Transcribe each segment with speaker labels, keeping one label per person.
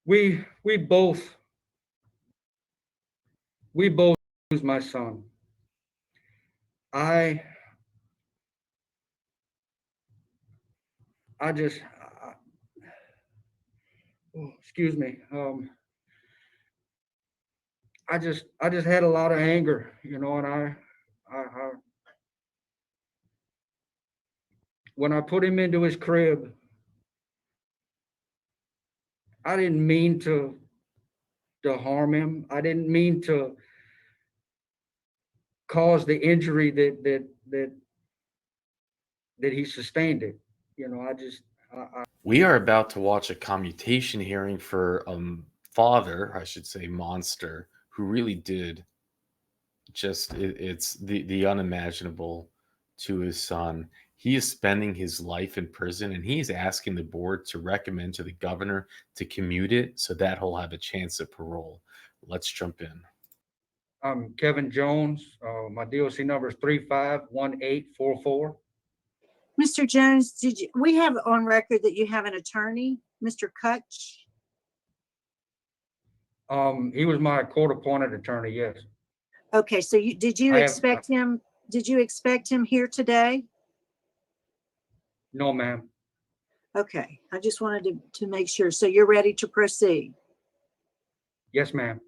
Speaker 1: we both lose my son. I I just oh, excuse me. I just had a lot of anger, and I when I put him into his crib, I didn't mean to harm him. I didn't mean to cause the injury that he sustained it. I just
Speaker 2: We are about to watch a commutation hearing for father, I should say, monster, who really did just it's the unimaginable to his son. He is spending his life in prison, and he's asking the board to recommend to the governor to commute it so that he'll have a chance at parole. Let's jump in.
Speaker 1: I'm Kevin Jones. My DOC number is 351844.
Speaker 3: Mr. Jones, we have on record that you have an attorney, Mr. Kutch?
Speaker 1: He was my court-appointed attorney. Yes,
Speaker 3: Okay, so did you
Speaker 1: I have.
Speaker 3: expect him? Did you expect him here today?
Speaker 1: No, ma'am.
Speaker 3: Okay, I just wanted to make sure. So you're ready to proceed?
Speaker 1: Yes, ma'am.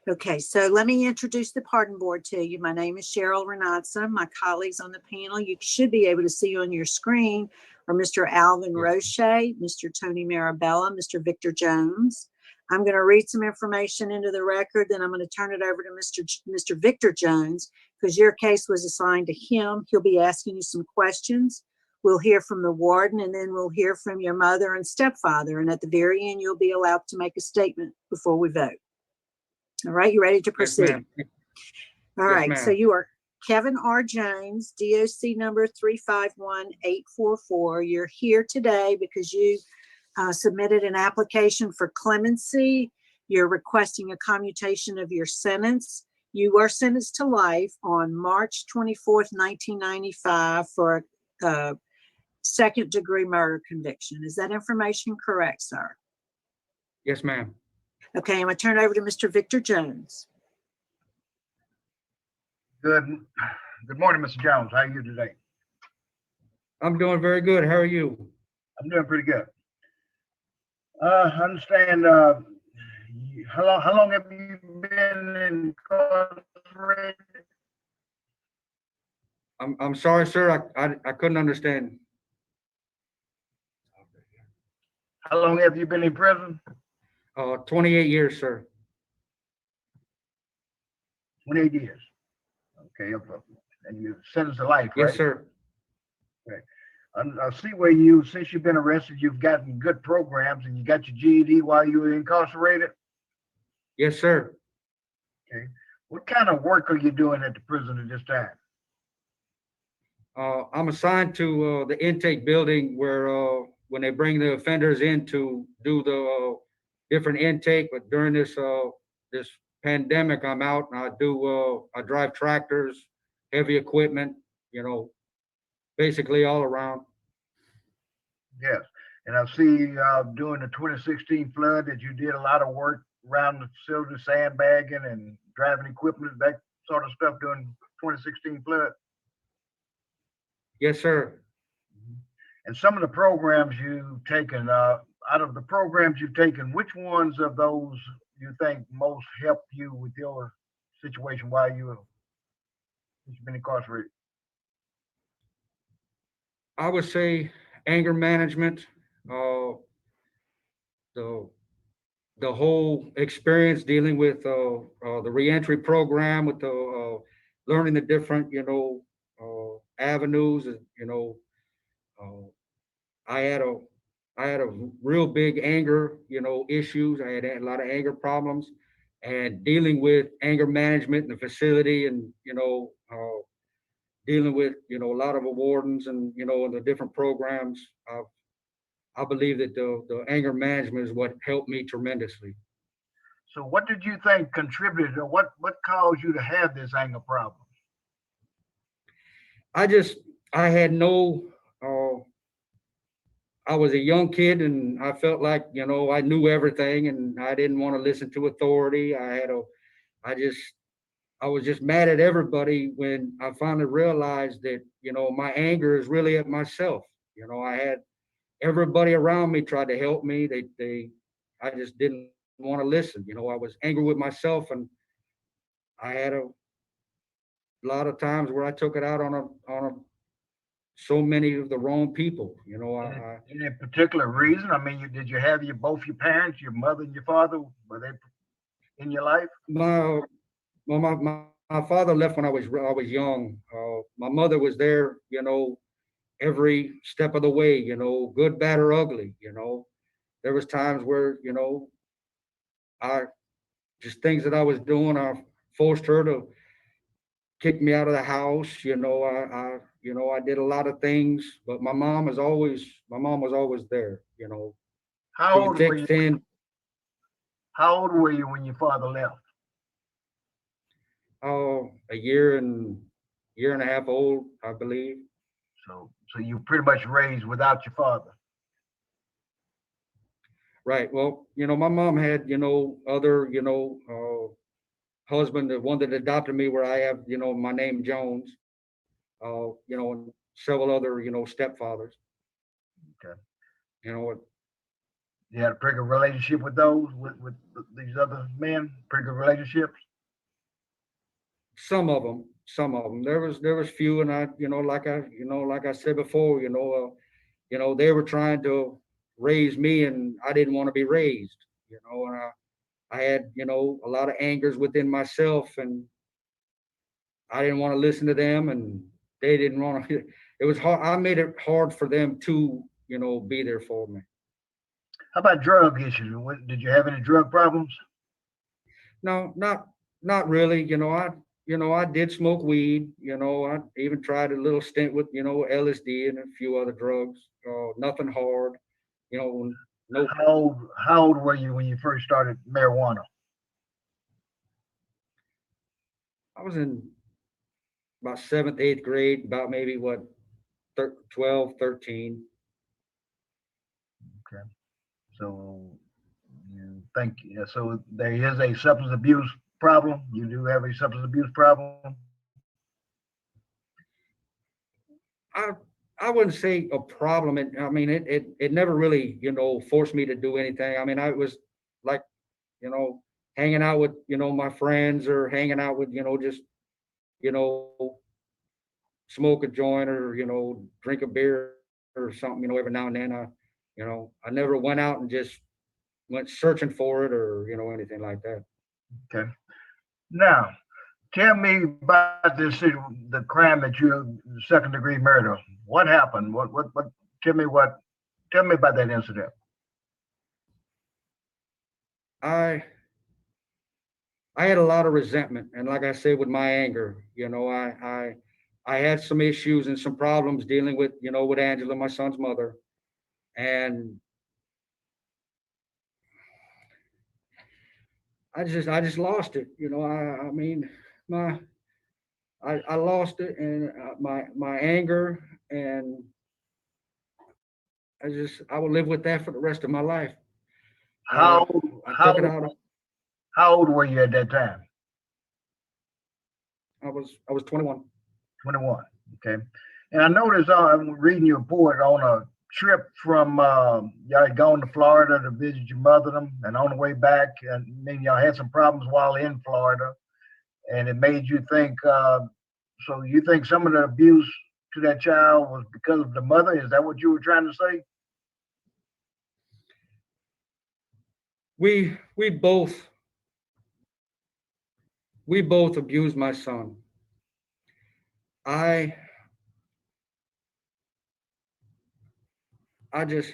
Speaker 3: Okay, so let me introduce the pardon board to you. My name is Cheryl Renatza. My colleagues on the panel, you should be able to see on your screen, are Mr. Alvin Roche, Mr. Tony Marabella, Mr. Victor Jones. I'm going to read some information into the record, then I'm going to turn it over to Mr. Victor Jones, because your case was assigned to him. He'll be asking you some questions. We'll hear from the warden, and then we'll hear from your mother and stepfather. And at the very end, you'll be allowed to make a statement before we vote. All right, you ready to proceed?
Speaker 1: Yes, ma'am.
Speaker 3: All
Speaker 1: Yes,
Speaker 3: right,
Speaker 1: ma'am.
Speaker 3: so you are Kevin R. Jones, DOC number 351844. You're here today because you submitted an application for clemency. You're requesting a commutation of your sentence. You were sentenced to life on March 24th, 1995 for a second-degree murder conviction. Is that information correct, sir?
Speaker 1: Yes, ma'am.
Speaker 3: Okay, I'm going to turn it over to Mr. Victor Jones.
Speaker 4: Good morning, Mr. Jones. How are you today?
Speaker 1: I'm doing very good. How are you?
Speaker 4: I'm doing pretty good. I understand. How long have you been incarcerated?
Speaker 1: I'm sorry, sir. I couldn't understand.
Speaker 4: How long have you been in prison?
Speaker 1: 28 years, sir.
Speaker 4: 28 years. Okay, and you're sentenced to life, right?
Speaker 1: Yes, sir.
Speaker 4: Okay. I see where you, since you've been arrested, you've gotten good programs and you got your GED while you were incarcerated.
Speaker 1: Yes, sir.
Speaker 4: Okay. What kind of work are you doing at the prison at this time?
Speaker 1: I'm assigned to the intake building where when they bring the offenders in to do the different intake. But during this pandemic, I'm out and I drive tractors, heavy equipment, basically all around.
Speaker 4: Yes. And I see during the 2016 flood that you did a lot of work around the facility, sandbagging and driving equipment, that sort of stuff during 2016 flood.
Speaker 1: Yes, sir.
Speaker 4: And some of the programs you've taken, out of the programs you've taken, which ones of those you think most helped you with your situation while you've been incarcerated?
Speaker 1: I would say anger management, the whole experience dealing with the reentry program, with the learning the different avenues. Uh, I had a real big anger issues. I had a lot of anger problems, and dealing with anger management in the facility, and dealing with a lot of the wardens and in the different programs. I believe that the anger management is what helped me tremendously.
Speaker 4: So what did you think contributed, or what caused you to have this anger problem?
Speaker 1: I had no I was a young kid and I felt like, I knew everything and I didn't want to listen to authority. I was just mad at everybody when I finally realized that, my anger is really at myself. I had everybody around me tried to help me. I just didn't want to listen. I was angry with myself, and I had a lot of times where I took it out so many of the wrong people.
Speaker 4: Any particular reason? I mean, did you have both your parents, your mother and your father, were they in your life?
Speaker 1: My well, my father left when I was young. My mother was there, every step of the way. Good, bad, or ugly. There was times where I just things that I was doing. I forced her to kick me out of the house. I did a lot of things, but my mom was always there.
Speaker 4: How
Speaker 1: Through
Speaker 4: old were
Speaker 1: thick,
Speaker 4: you?
Speaker 1: thin.
Speaker 4: How old were you when your father left?
Speaker 1: Oh, year and a half old, I believe.
Speaker 4: So you pretty much raised without your father.
Speaker 1: Right. Well, my mom had, other, husband, the one that adopted me, where I have, my name Jones, and several other, stepfathers.
Speaker 4: Okay.
Speaker 1: You know what?
Speaker 4: You had a pretty good relationship with those, with these other men. Pretty good relationships.
Speaker 1: Some of them. There was few, and I, like I said before, they were trying to raise me, and I didn't want to be raised. And I had, a lot of angers within myself, and I didn't want to listen to them, and they didn't want to. It was hard. I made it hard for them to, be there for me.
Speaker 4: How about drug issues? Did you have any drug problems?
Speaker 1: No, not really. I did smoke weed. I even tried a little stint with, LSD and a few other drugs. Nothing hard. No.
Speaker 4: How old were you when you first started marijuana?
Speaker 1: I was in about seventh, eighth grade, about maybe what, 12, 13.
Speaker 4: Okay. So you think so there is a substance abuse problem? You do have a substance abuse problem?
Speaker 1: I I wouldn't say a problem. I mean, it never really, forced me to do anything. I mean, I was like, you know, hanging out with, my friends, or hanging out with, just, you know, smoke a joint, or, drink a beer or something, every now and then. I never went out and just went searching for it, or, anything like that.
Speaker 4: Okay. Now, tell me about the crime that you second degree murder. What happened? What? Tell me what. Tell me about that incident.
Speaker 1: I I had a lot of resentment, and like I said, with my anger, I had some issues and some problems dealing with, with Angela, my son's mother, and I just lost it. I mean, my I lost it, and my anger, and I will live with that for the rest of my life.
Speaker 4: How
Speaker 1: I took it
Speaker 4: how
Speaker 1: out.
Speaker 4: how old were you at that time?
Speaker 1: I was 21.
Speaker 4: 21. Okay. And I noticed I'm reading your report on a trip from y'all had gone to Florida to visit your mother, and on the way back, and then y'all had some problems while in Florida, and it made you think. So you think some of the abuse to that child was because of the mother? Is that what you were trying to say?
Speaker 1: We both abused my son. I I just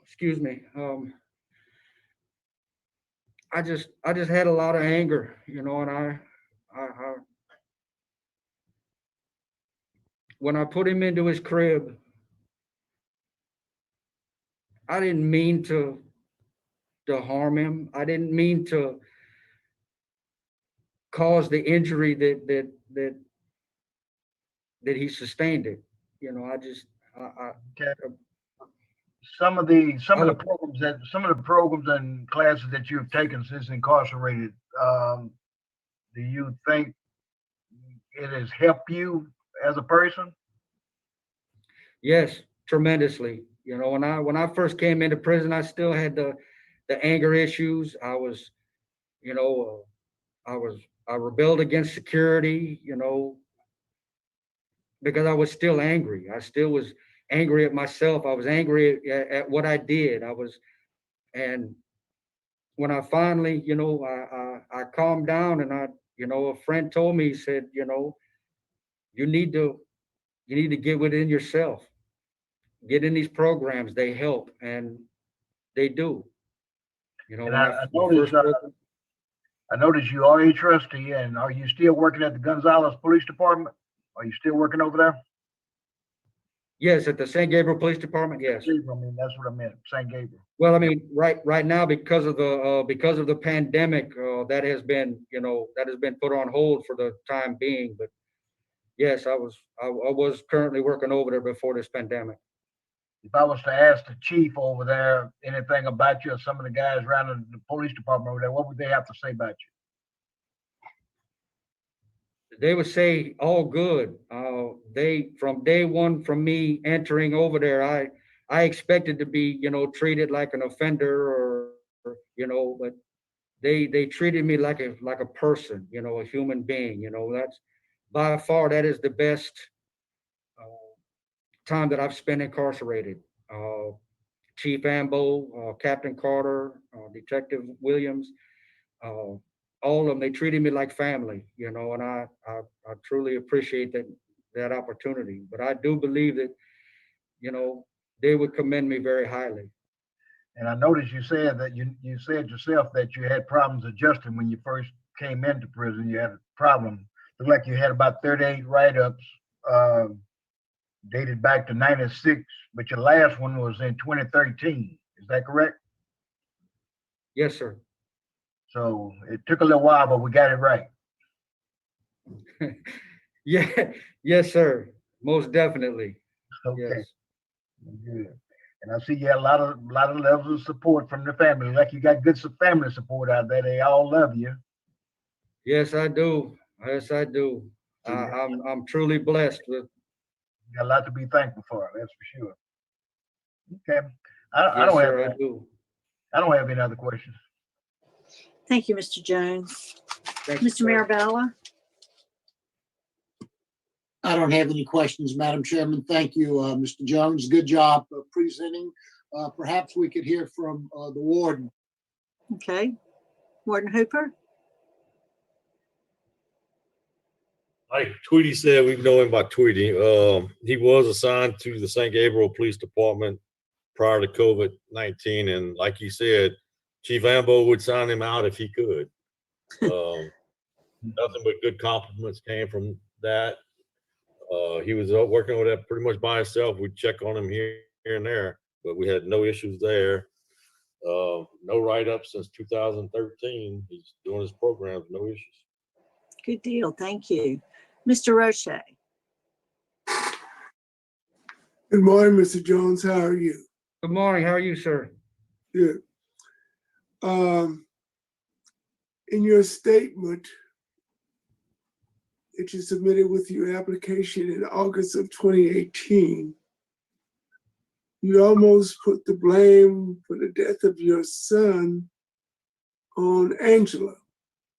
Speaker 1: excuse me. I just had a lot of anger, and I when I put him into his crib, I didn't mean to harm him. I didn't mean to cause the injury that he sustained it.
Speaker 4: Okay. Some of the
Speaker 1: would-
Speaker 4: programs and classes that you've taken since incarcerated, do you think it has helped you as a person?
Speaker 1: Yes, tremendously. You know, when I first came into prison, I still had the anger issues. I was, you know, I rebelled against security, you know, because I was still angry. I still was angry at myself. I was angry at what I did. And when I finally, you know, I calmed down and you know, a friend told me, he said, you know, you need to, you need to get within yourself, get in these programs. They help, and they do. You know,
Speaker 4: And
Speaker 1: when
Speaker 4: I
Speaker 1: the
Speaker 4: noticed,
Speaker 1: first program,
Speaker 4: I noticed you are a trustee, and are you still working at the Gonzales Police Department? Are you still working over there?
Speaker 1: yes, at the St. Gabriel Police Department, yes.
Speaker 4: I mean, that's what I meant, St. Gabriel.
Speaker 1: Well, I mean, right now because of the pandemic, that has been, you know, that has been put on hold for the time being. But yes, I was currently working over there before this pandemic.
Speaker 4: If I was to ask the chief over there anything about you or some of the guys around the police department over there, what would they have to say about you?
Speaker 1: They would say all good. They from day one, from me entering over there, I expected to be, you know, treated like an offender or you know, but they treated me like a person, you know, a human being. You know, that's by far that is the best time that I've spent incarcerated. Chief Ambo, Captain Carter, Detective Williams, all of them, they treated me like family, you know, and I truly appreciate that opportunity. But I do believe that, you know, they would commend me very highly.
Speaker 4: And I noticed you said that you said yourself that you had problems adjusting when you first came into prison. You had a problem. Looked like you had about 38 write-ups dated back to 96, but your last one was in 2013. Is that correct?
Speaker 1: Yes, sir.
Speaker 4: So it took a little while, but we got it right.
Speaker 1: Yeah, yes, sir. Most definitely.
Speaker 4: Okay,
Speaker 1: Yes.
Speaker 4: good. And I see you had a lot of levels of support from the family. Like you got good family support out there. They all love you.
Speaker 1: Yes, I do. Yes, I do.
Speaker 4: So you
Speaker 1: I'm truly blessed with.
Speaker 4: got a lot to be thankful for. That's for sure. Okay, I
Speaker 1: Yes,
Speaker 4: don't have
Speaker 1: sir, I do.
Speaker 4: I don't have any other questions.
Speaker 3: Thank you, Mr. Jones.
Speaker 1: Thank you,
Speaker 3: Mr.
Speaker 1: sir.
Speaker 3: Marabella?
Speaker 5: I don't have any questions, Madam Chairman. Thank you, Mr. Jones. Good job presenting. Perhaps we could hear from the warden.
Speaker 3: Okay. Warden Hooper?
Speaker 6: Like Tweety said, we know him by Tweety. He was assigned to the St. Gabriel Police Department prior to COVID-19. And like he said, Chief Ambo would sign him out if he could. Nothing but good compliments came from that. He was working over that pretty much by himself. We'd check on him here and there, but we had no issues there. No write-ups since 2013. He's doing his programs, no issues.
Speaker 3: Good deal. Thank you. Mr. Roche?
Speaker 7: Good morning, Mr. Jones. How are you?
Speaker 1: Good morning. How are you, sir?
Speaker 7: Good. In your statement that you submitted with your application in August of 2018, you almost put the blame for the death of your son on Angela,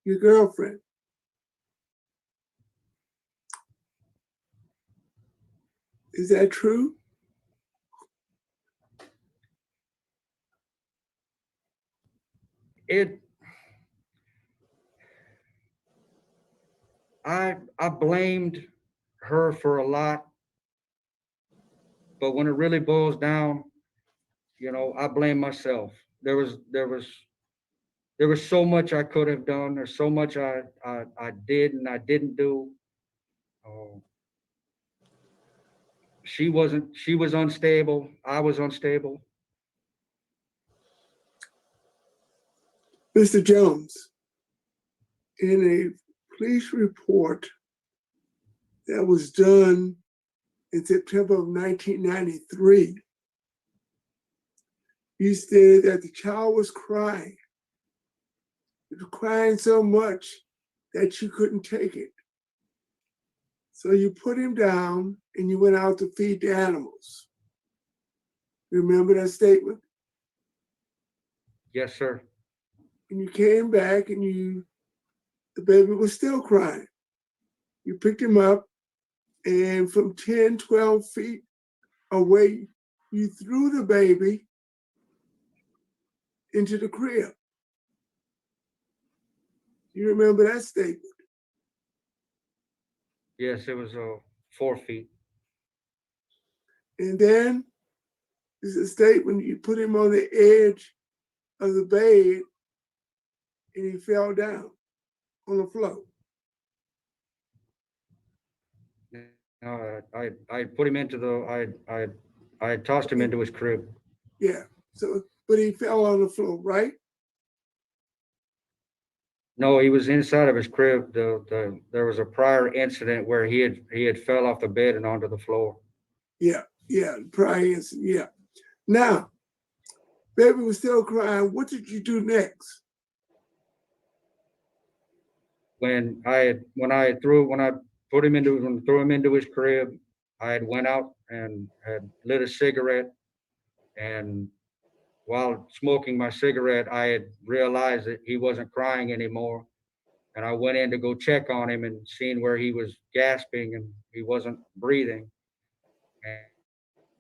Speaker 7: your girlfriend. Is that true?
Speaker 1: I blamed her for a lot, but when it really boils down, you know, I blame myself. There was so much I could have done. There's so much I did and I didn't do. She was unstable. I was unstable.
Speaker 7: Mr. Jones, in a police report that was done in September of 1993. You stated that the child was crying. It was crying so much that you couldn't take it. So you put him down and you went out to feed the animals. Remember that statement?
Speaker 1: Yes, sir.
Speaker 7: And you came back and the baby was still crying. You picked him up and from 10, 12 feet away, you threw the baby into the crib. You remember that statement?
Speaker 1: Yes, it was 4 feet.
Speaker 7: And then there's a statement, you put him on the edge of the bed and he fell down on the floor.
Speaker 1: I put him into I tossed him into his crib.
Speaker 7: Yeah, so, but he fell on the floor, right?
Speaker 1: No, he was inside of his crib. There was a prior incident where he had fell off the bed and onto the floor.
Speaker 7: Yeah, prior incident, yeah. Now, baby was still crying. What did you do next?
Speaker 1: When I threw him into his crib, I had went out and had lit a cigarette, and while smoking my cigarette, I had realized that he wasn't crying anymore. And I went in to go check on him and seen where he was gasping and he wasn't breathing.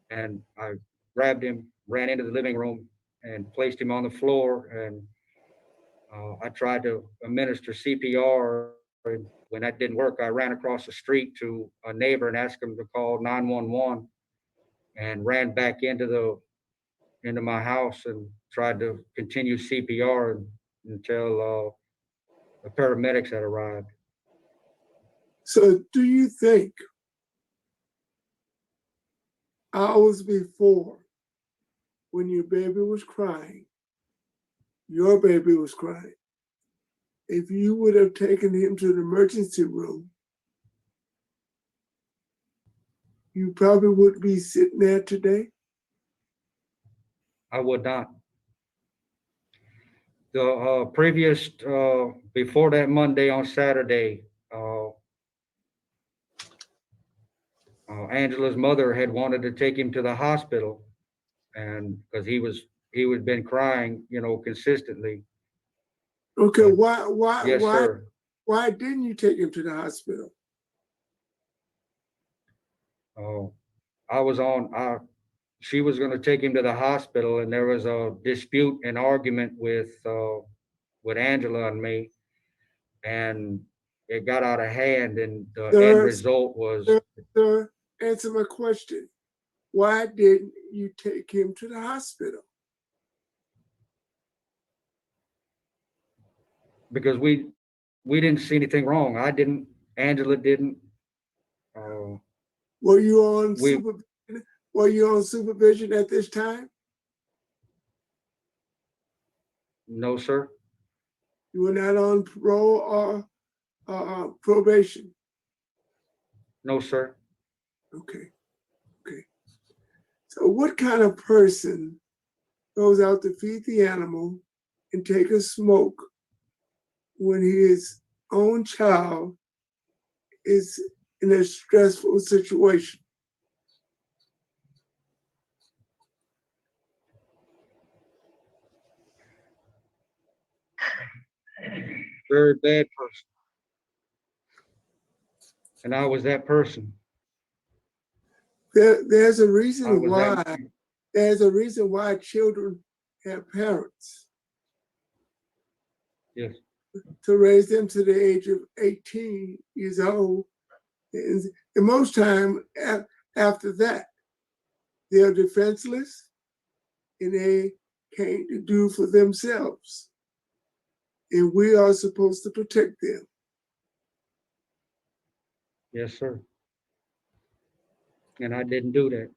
Speaker 1: And I grabbed him, ran into the living room and placed him on the floor. And I tried to administer CPR. And when that didn't work, I ran across the street to a neighbor and asked him to call 911 and ran back into my house and tried to continue CPR until the paramedics had arrived.
Speaker 7: So do you think hours before, when your baby was crying, if you would have taken him to the emergency room, you probably would be sitting there today?
Speaker 1: I would not. The previous, before that Monday, on Saturday, Angela's mother had wanted to take him to the hospital, and because he had been crying, consistently.
Speaker 7: Okay,
Speaker 1: Yes, sir.
Speaker 7: why didn't you take him to the hospital?
Speaker 1: She was going to take him to the hospital, and there was a dispute and argument with Angela and me, and it got out of hand, and the end result was.
Speaker 7: Sir, answer my question. Why didn't you take him to the hospital?
Speaker 1: Because we didn't see anything wrong. I didn't. Angela didn't.
Speaker 7: Were you on supervision at this time?
Speaker 1: No, sir.
Speaker 7: You were not on parole or probation?
Speaker 1: No, sir.
Speaker 7: Okay. So what kind of person goes out to feed the animal and take a smoke when his own child is in a stressful situation?
Speaker 1: Very bad person. And I was that person.
Speaker 7: There's a reason why children have parents.
Speaker 1: Yes.
Speaker 7: To raise them to the age of 18 years old. And most time after that, they're defenseless and they can't do for themselves. And we are supposed to protect them.
Speaker 1: Yes, sir. And I didn't do that.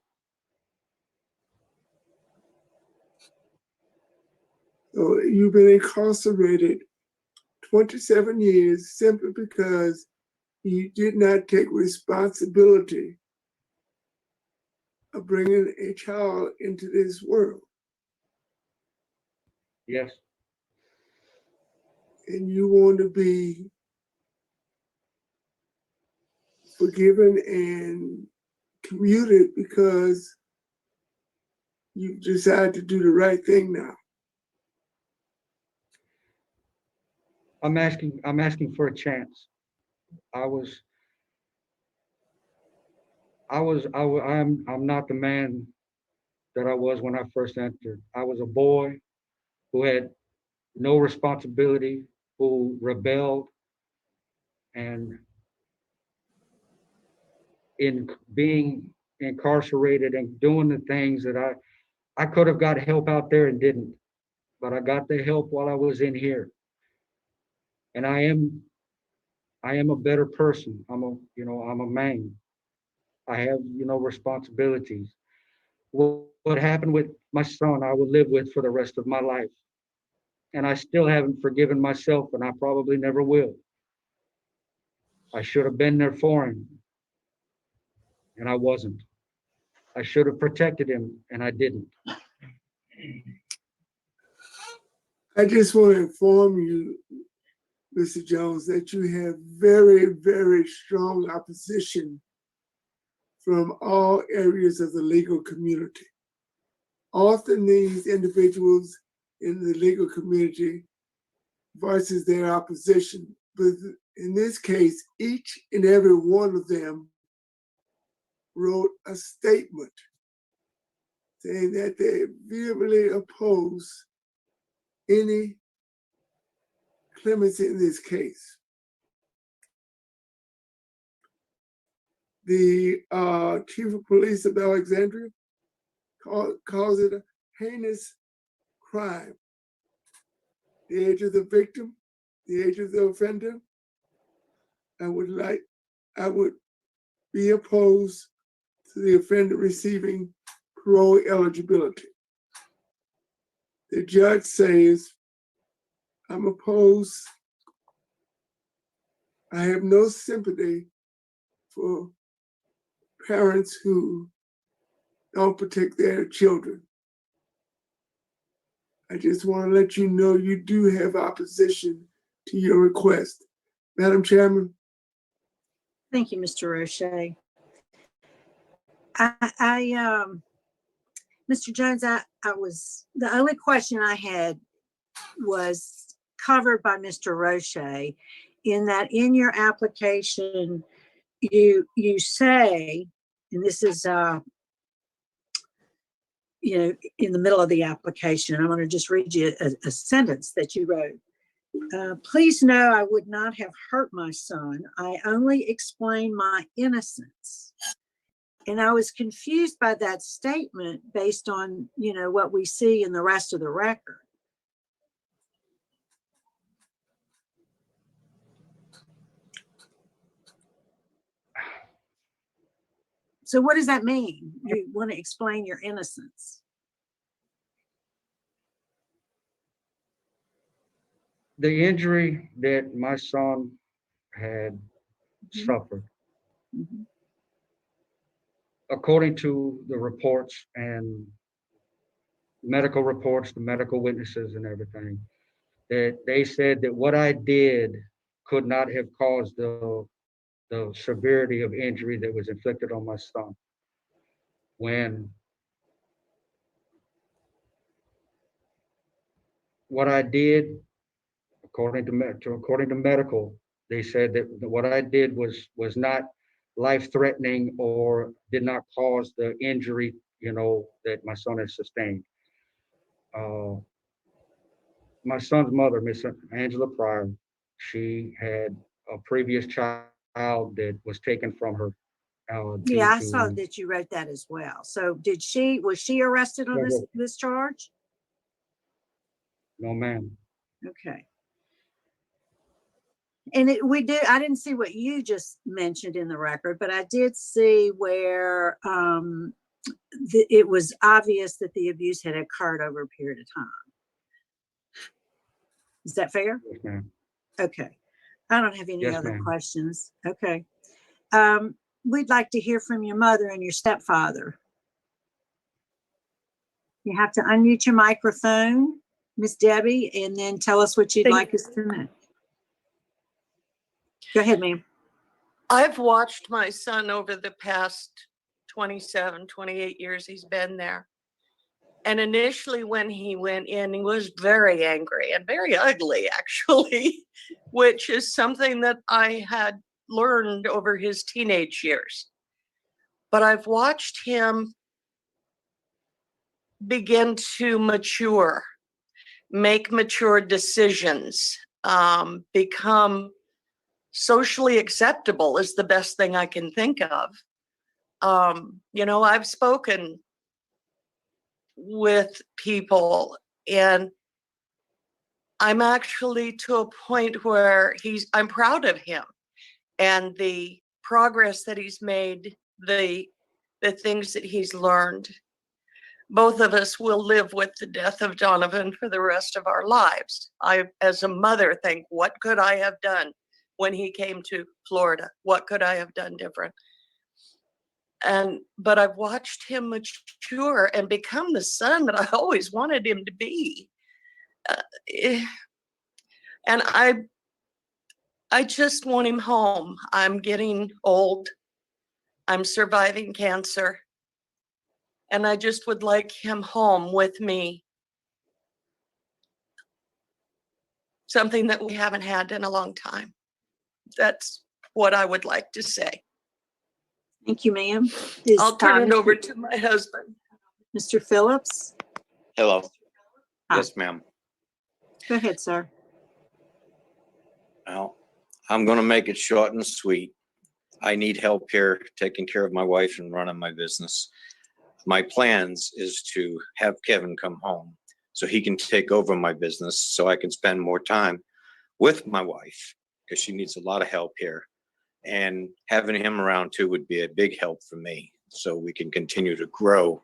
Speaker 7: So you've been incarcerated 27 years simply because you did not take responsibility of bringing a child into this world.
Speaker 1: Yes.
Speaker 7: And you want to be forgiven and commuted because you decide to do the right thing now.
Speaker 1: I'm asking for a chance. I'm not the man that I was when I first entered. I was a boy who had no responsibility, who rebelled, and in being incarcerated and doing the things that I could have got help out there and didn't, but I got the help while I was in here. And I am a better person. I'm a man. I have, responsibilities. What happened with my son, I will live with for the rest of my life. And I still haven't forgiven myself, and I probably never will. I should have been there for him, and I wasn't. I should have protected him, and I didn't.
Speaker 7: I just want to inform you, Mr. Jones, that you have very, very strong opposition from all areas of the legal community. Often these individuals in the legal community voices their opposition, but in this case, each and every one of them wrote a statement saying that they vehemently oppose any clemency in this case. The chief of police of Alexandria calls it a heinous crime. The age of the victim, the age of the offender, I would be opposed to the offender receiving parole eligibility. The judge says, I'm opposed. I have no sympathy for parents who don't protect their children. I just want to let you know you do have opposition to your request. Madam Chairman.
Speaker 3: Thank you, Mr. Roche. Mr. Jones, the only question I had was covered by Mr. Roche, in that in your application, you say, and this is, in the middle of the application, I'm going to just read you a sentence that you wrote. Please know I would not have hurt my son. I only explained my innocence. And I was confused by that statement based on, what we see in the rest of the record. So what does that mean? You want to explain your innocence?
Speaker 1: The injury that my son had suffered, according to the reports and medical reports, the medical witnesses and everything, that they said that what I did could not have caused the severity of injury that was inflicted on my son. When what I did, according to medical, they said that what I did was not life-threatening or did not cause the injury, that my son has sustained. My son's mother, Miss Angela Pryor, she had a previous child that was taken from her.
Speaker 3: Yeah, I saw that you wrote that as well. So was she arrested on this charge?
Speaker 1: No, ma'am.
Speaker 3: Okay. And I didn't see what you just mentioned in the record, but I did see where it was obvious that the abuse had occurred over a period of time. Is that fair?
Speaker 1: Yes, ma'am.
Speaker 3: Okay. I don't have any
Speaker 1: Yes,
Speaker 3: other
Speaker 1: ma'am.
Speaker 3: questions. Okay. We'd like to hear from your mother and your stepfather. You have to unmute your microphone, Miss Debbie, and then tell us what you'd like us to know. Go ahead, ma'am.
Speaker 8: I've watched my son over the past 27, 28 years he's been there. And initially when he went in, he was very angry and very ugly, actually, which is something that I had learned over his teenage years. But I've watched him begin to mature, make mature decisions, become socially acceptable is the best thing I can think of. You know, I've spoken with people and I'm actually to a point where I'm proud of him and the progress that he's made, the things that he's learned. Both of us will live with the death of Donovan for the rest of our lives. I, as a mother, think, what could I have done when he came to Florida? What could I have done different? But I've watched him mature and become the son that I always wanted him to be. And I just want him home. I'm getting old. I'm surviving cancer. And I just would like him home with me. Something that we haven't had in a long time. That's what I would like to say.
Speaker 3: Thank you, ma'am.
Speaker 8: I'll turn it over to my husband.
Speaker 3: Mr. Phillips.
Speaker 9: Hello.
Speaker 3: Hi.
Speaker 9: Yes, ma'am.
Speaker 3: Go ahead, sir.
Speaker 9: Well, I'm going to make it short and sweet. I need help here taking care of my wife and running my business. My plans is to have Kevin come home so he can take over my business so I can spend more time with my wife because she needs a lot of help here. And having him around too would be a big help for me so we can continue to grow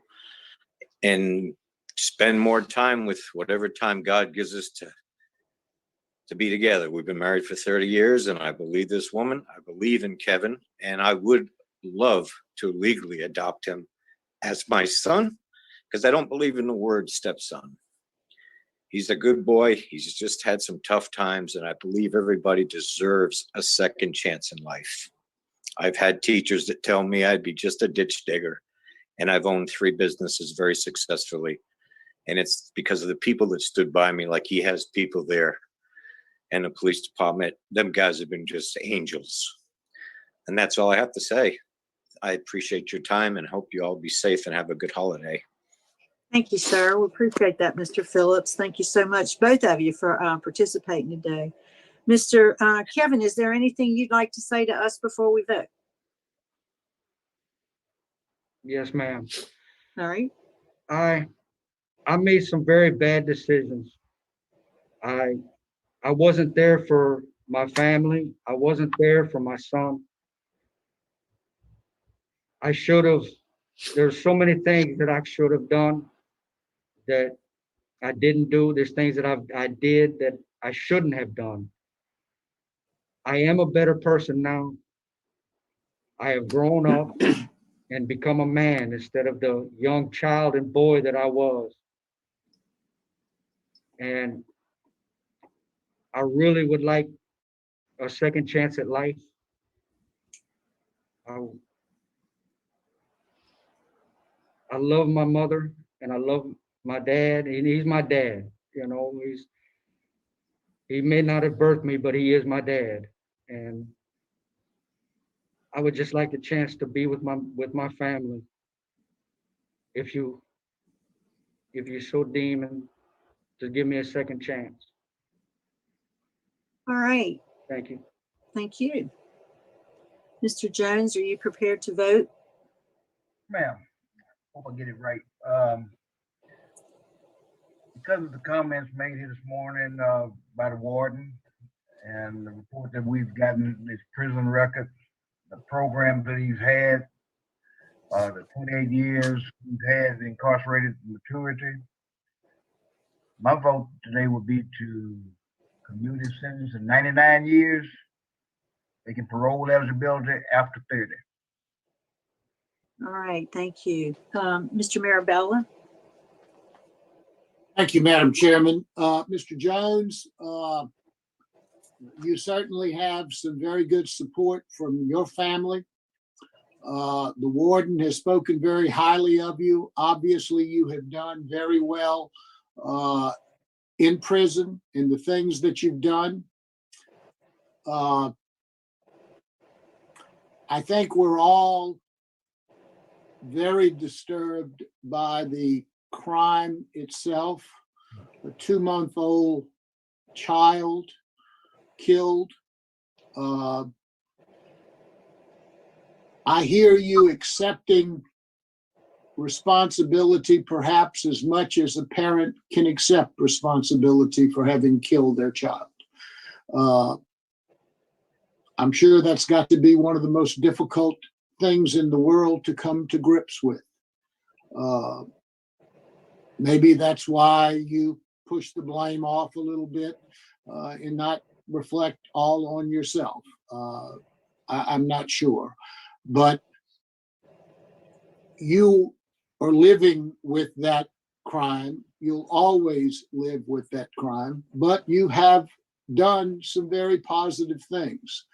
Speaker 9: and spend more time with whatever time God gives us to be together. We've been married for 30 years and I believe this woman, I believe in Kevin, and I would love to legally adopt him as my son because I don't believe in the word stepson. He's a good boy. He's just had some tough times and I believe everybody deserves a second chance in life. I've had teachers that tell me I'd be just a ditch digger and I've owned 3 businesses very successfully. And it's because of the people that stood by me, like he has people there. And the police department, them guys have been just angels. And that's all I have to say. I appreciate your time and hope you all be safe and have a good holiday.
Speaker 3: Thank you, sir. We appreciate that, Mr. Phillips. Thank you so much, both of you, for participating today. Mr. Kevin, is there anything you'd like to say to us before we vote?
Speaker 1: Yes, ma'am.
Speaker 3: All right.
Speaker 1: I made some very bad decisions. I wasn't there for my family. I wasn't there for my son. I should have, there's so many things that I should have done that I didn't do. There's things that I did that I shouldn't have done. I am a better person now. I have grown up and become a man instead of the young child and boy that I was. And I really would like a second chance at life. I love my mother and I love my dad, and he's my dad. You know, he may not have birthed me, but he is my dad. And I would just like the chance to be with my family. If you so deem and to give me a second chance.
Speaker 3: All right.
Speaker 1: Thank you.
Speaker 3: Thank you. Mr. Jones, are you prepared to vote?
Speaker 4: Ma'am, hope I get it right. Because of the comments made here this morning by the warden and the report that we've gotten, his prison record, the program that he's had, the 28 years he's had incarcerated maturity, my vote today would be to commute his sentence in 99 years, making parole eligibility after 30.
Speaker 3: All right. Thank you. Mr. Marabella?
Speaker 5: Thank you, Madam Chairman. Mr. Jones, you certainly have some very good support from your family. The warden has spoken very highly of you. Obviously, you have done very well in prison in the things that you've done. I think we're all very disturbed by the crime itself. A 2-month-old child killed. I hear you accepting responsibility perhaps as much as a parent can accept responsibility for having killed their child. I'm sure that's got to be one of the most difficult things in the world to come to grips with. Maybe that's why you push the blame off a little bit and not reflect all on yourself. I'm not sure, but you are living with that crime. You'll always live with that crime, but you have done some very positive things.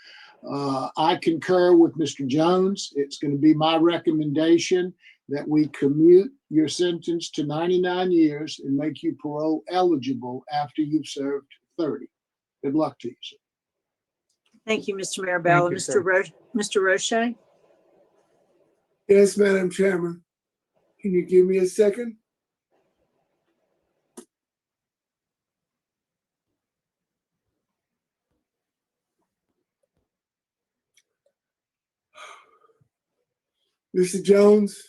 Speaker 5: I concur with Mr. Jones. It's going to be my recommendation that we commute your sentence to 99 years and make you parole eligible after you've served 30. Good luck to you, sir.
Speaker 3: Thank you, Mr. Marabella.
Speaker 1: Thank you, sir.
Speaker 3: Mr. Roche?
Speaker 7: Yes, Madam Chairman. Can you give me a second? Mr. Jones,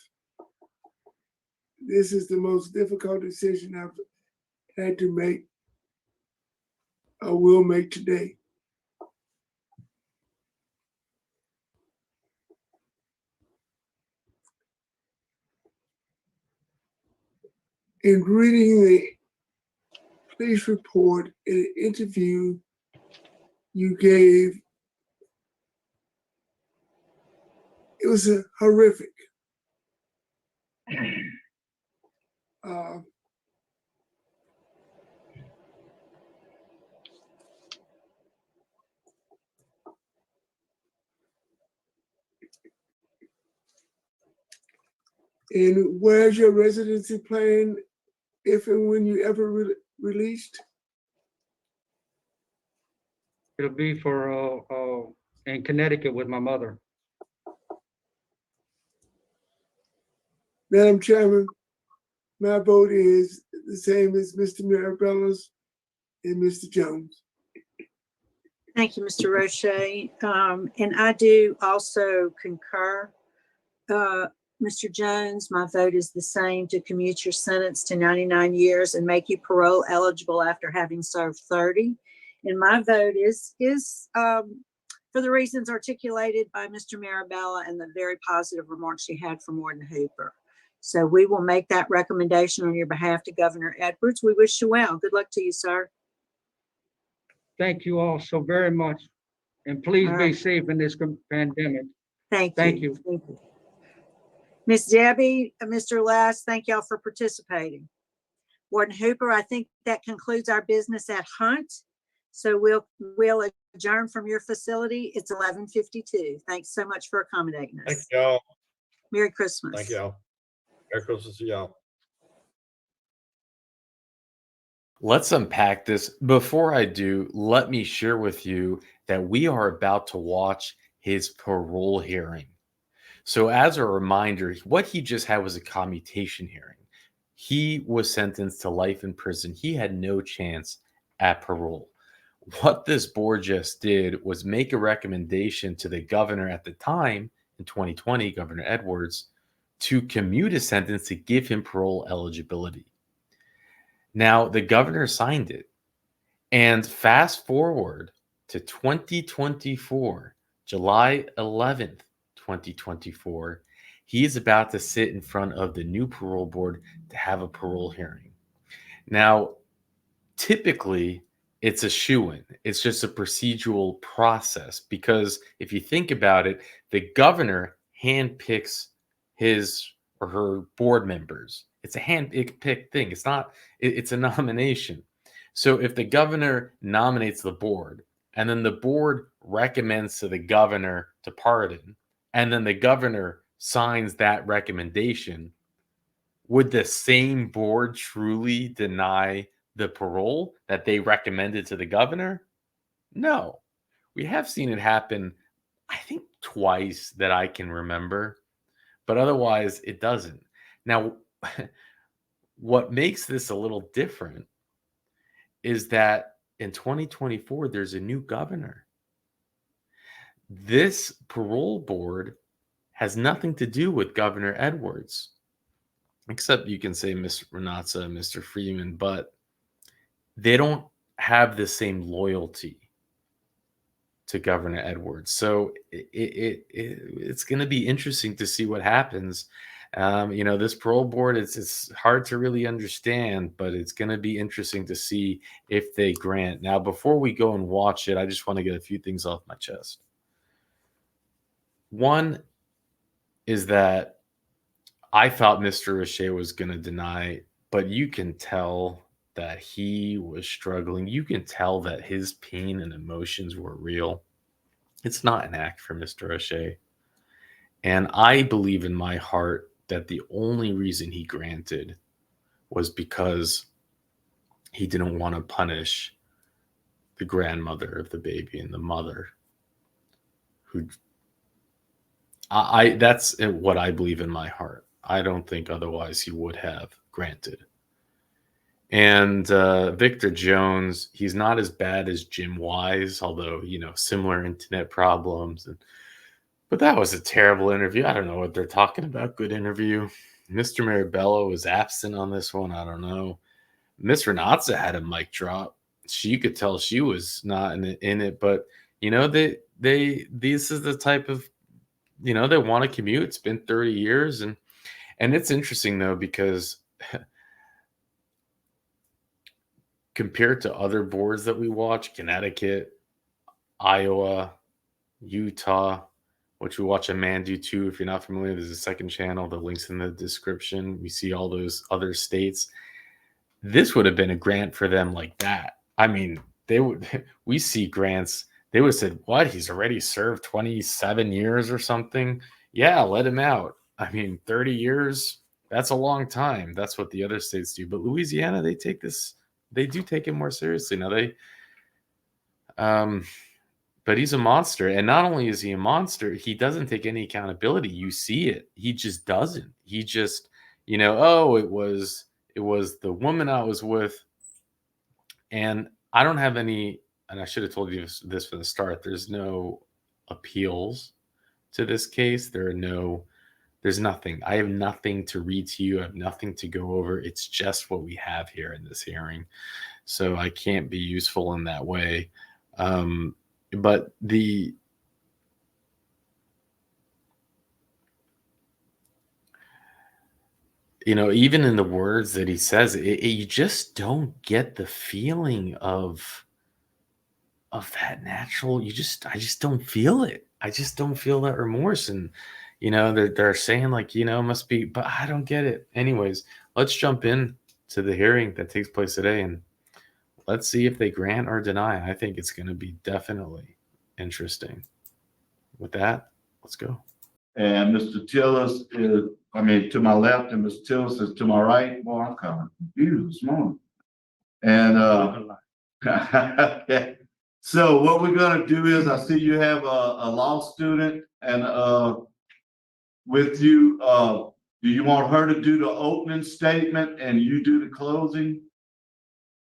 Speaker 7: this is the most difficult decision I've had to make. I will make today. In reading the police report in an interview you gave, it was horrific. And where's your residency plan if and when you ever released?
Speaker 1: It'll be for in Connecticut with my mother.
Speaker 7: Madam Chairman, my vote is the same as Mr. Marabella's and Mr. Jones.
Speaker 3: Thank you, Mr. Roche. And I do also concur. Mr. Jones, my vote is the same, to commute your sentence to 99 years and make you parole eligible after having served 30. And my vote is for the reasons articulated by Mr. Marabella and the very positive remarks you had from Warden Hooper. So we will make that recommendation on your behalf to Governor Edwards. We wish you well. Good luck to you, sir.
Speaker 1: Thank you all so very much. And please
Speaker 3: All
Speaker 1: be
Speaker 3: right.
Speaker 1: safe in this pandemic.
Speaker 3: Thank
Speaker 1: Thank
Speaker 3: you.
Speaker 1: you.
Speaker 3: Thank you. Ms. Debbie, Mr. Les, thank y'all for participating. Warden Hooper, I think that concludes our business at Hunt. So we'll adjourn from your facility. It's 11:52. Thanks so much for accommodating
Speaker 6: Thank
Speaker 3: us.
Speaker 6: y'all.
Speaker 3: Merry Christmas.
Speaker 6: Thank y'all. Merry Christmas to y'all.
Speaker 2: Let's unpack this. Before I do, let me share with you that we are about to watch his parole hearing. So as a reminder, what he just had was a commutation hearing. He was sentenced to life in prison. He had no chance at parole. What this board just did was make a recommendation to the governor at the time, in 2020, Governor Edwards, to commute his sentence to give him parole eligibility. Now, the governor signed it. And fast forward to 2024, July 11th, 2024, he is about to sit in front of the new parole board to have a parole hearing. Now, typically, it's a shoo-in. It's just a procedural process because if you think about it, the governor handpicks his or her board members. It's a hand-picked thing. It's not, it's a nomination. So if the governor nominates the board, and then the board recommends to the governor to pardon, and then the governor signs that recommendation, would the same board truly deny the parole that they recommended to the governor? No. We have seen it happen, I think, twice that I can remember, but otherwise it doesn't. Now, what makes this a little different is that in 2024, there's a new governor. This parole board has nothing to do with Governor Edwards, except you can say Ms. Renatza and Mr. Freeman, but they don't have the same loyalty to Governor Edwards. So it's going to be interesting to see what happens. This parole board, it's hard to really understand, but it's going to be interesting to see if they grant. Now, before we go and watch it, I just want to get a few things off my chest. One is that I thought Mr. O'Shea was going to deny, but you can tell that he was struggling. You can tell that his pain and emotions were real. It's not an act for Mr. O'Shea. And I believe in my heart that the only reason he granted was because he didn't want to punish the grandmother of the baby and the mother who that's what I believe in my heart. I don't think otherwise he would have granted. And Victor Jones, he's not as bad as Jim Wise, although, similar internet problems. But that was a terrible interview. I don't know what they're talking about. Good interview. Mr. Marabello was absent on this one. I don't know. Miss Renatza had a mic drop. She could tell she was not in it. But, this is the type of, they want to commute. It's been 30 years. And it's interesting, though, because compared to other boards that we watch, Connecticut, Iowa, Utah, which we watch a man do too. If you're not familiar, there's a second channel. The link's in the description. We see all those other states. This would have been a grant for them like that. I mean, we see grants. They would have said, what? He's already served 27 years or something. Yeah, let him out. I mean, 30 years, that's a long time. That's what the other states do. But Louisiana, they do take it more seriously. Now but he's a monster. And not only is he a monster, he doesn't take any accountability. You see it. He just doesn't. He just, it was the woman I was with. And I don't have any, and I should have told you this from the start. There's no appeals to this case. There's nothing. I have nothing to read to you. I have nothing to go over. It's just what we have here in this hearing. So I can't be useful in that way. But even in the words that he says, you just don't get the feeling of that natural. I just don't feel it. I just don't feel that remorse. And, they're saying must be, but I don't get it. Anyways, let's jump in to the hearing that takes place today and let's see if they grant or deny. I think it's going to be definitely interesting. With that, let's go.
Speaker 10: And Mr. Tillis is, to my left, and Mr. Tillis is to my right. Boy, I'm kind of confused this morning. And okay. So what we're gonna do is, I see you have a law student, and with you, do you want her to do the opening statement and you do the closing?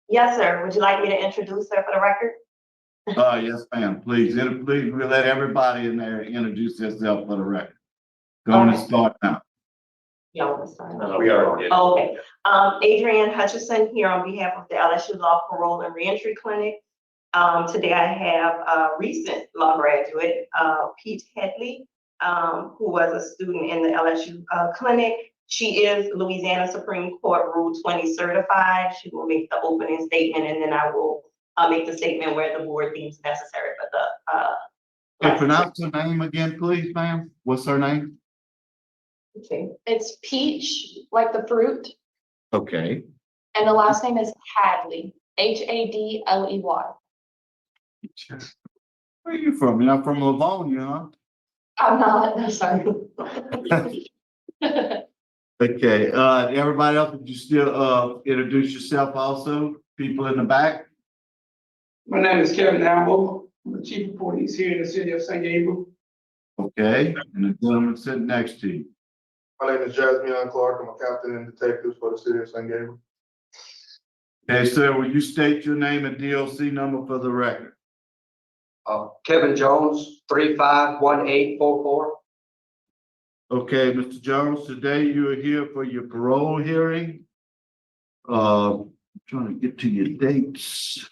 Speaker 11: Yes, sir. Would you like me to introduce her for the record?
Speaker 10: Yes, ma'am. Please, please let everybody in there introduce themselves for the record. Go on and start now.
Speaker 11: Yeah, want to start?
Speaker 10: No, we already did.
Speaker 11: Oh, okay. Adrienne Hutchison here on behalf of the LSU Law Parole and Reentry Clinic. Today I have a recent law graduate, Pete Headley, who was a student in the LSU clinic. She is Louisiana Supreme Court Rule 20 certified. She will make the opening statement, and then I will make the statement where the board deems necessary for the.
Speaker 10: Hey, pronounce her name again, please, ma'am. What's her name?
Speaker 11: Okay. It's peach, like the fruit,
Speaker 10: Okay.
Speaker 12: And the last name is Hadley, Hadley.
Speaker 10: Where are you from? You're not from Livonia,
Speaker 12: I'm not, no, sorry.
Speaker 10: huh? Okay, everybody else, would you still, introduce yourself also? People in the back?
Speaker 13: My name is Kevin Amble. I'm the chief of police here in the city of San Gabriel.
Speaker 10: Okay, and the gentleman sitting next to you.
Speaker 14: My name is Jasmine Clark. I'm a captain and detective for the city of San Gabriel.
Speaker 10: Okay, sir, will you state your name and DOC number for the record?
Speaker 15: Kevin Jones, 351844.
Speaker 10: Okay, Mr. Jones, today you are here for your parole hearing. Trying to get to your dates.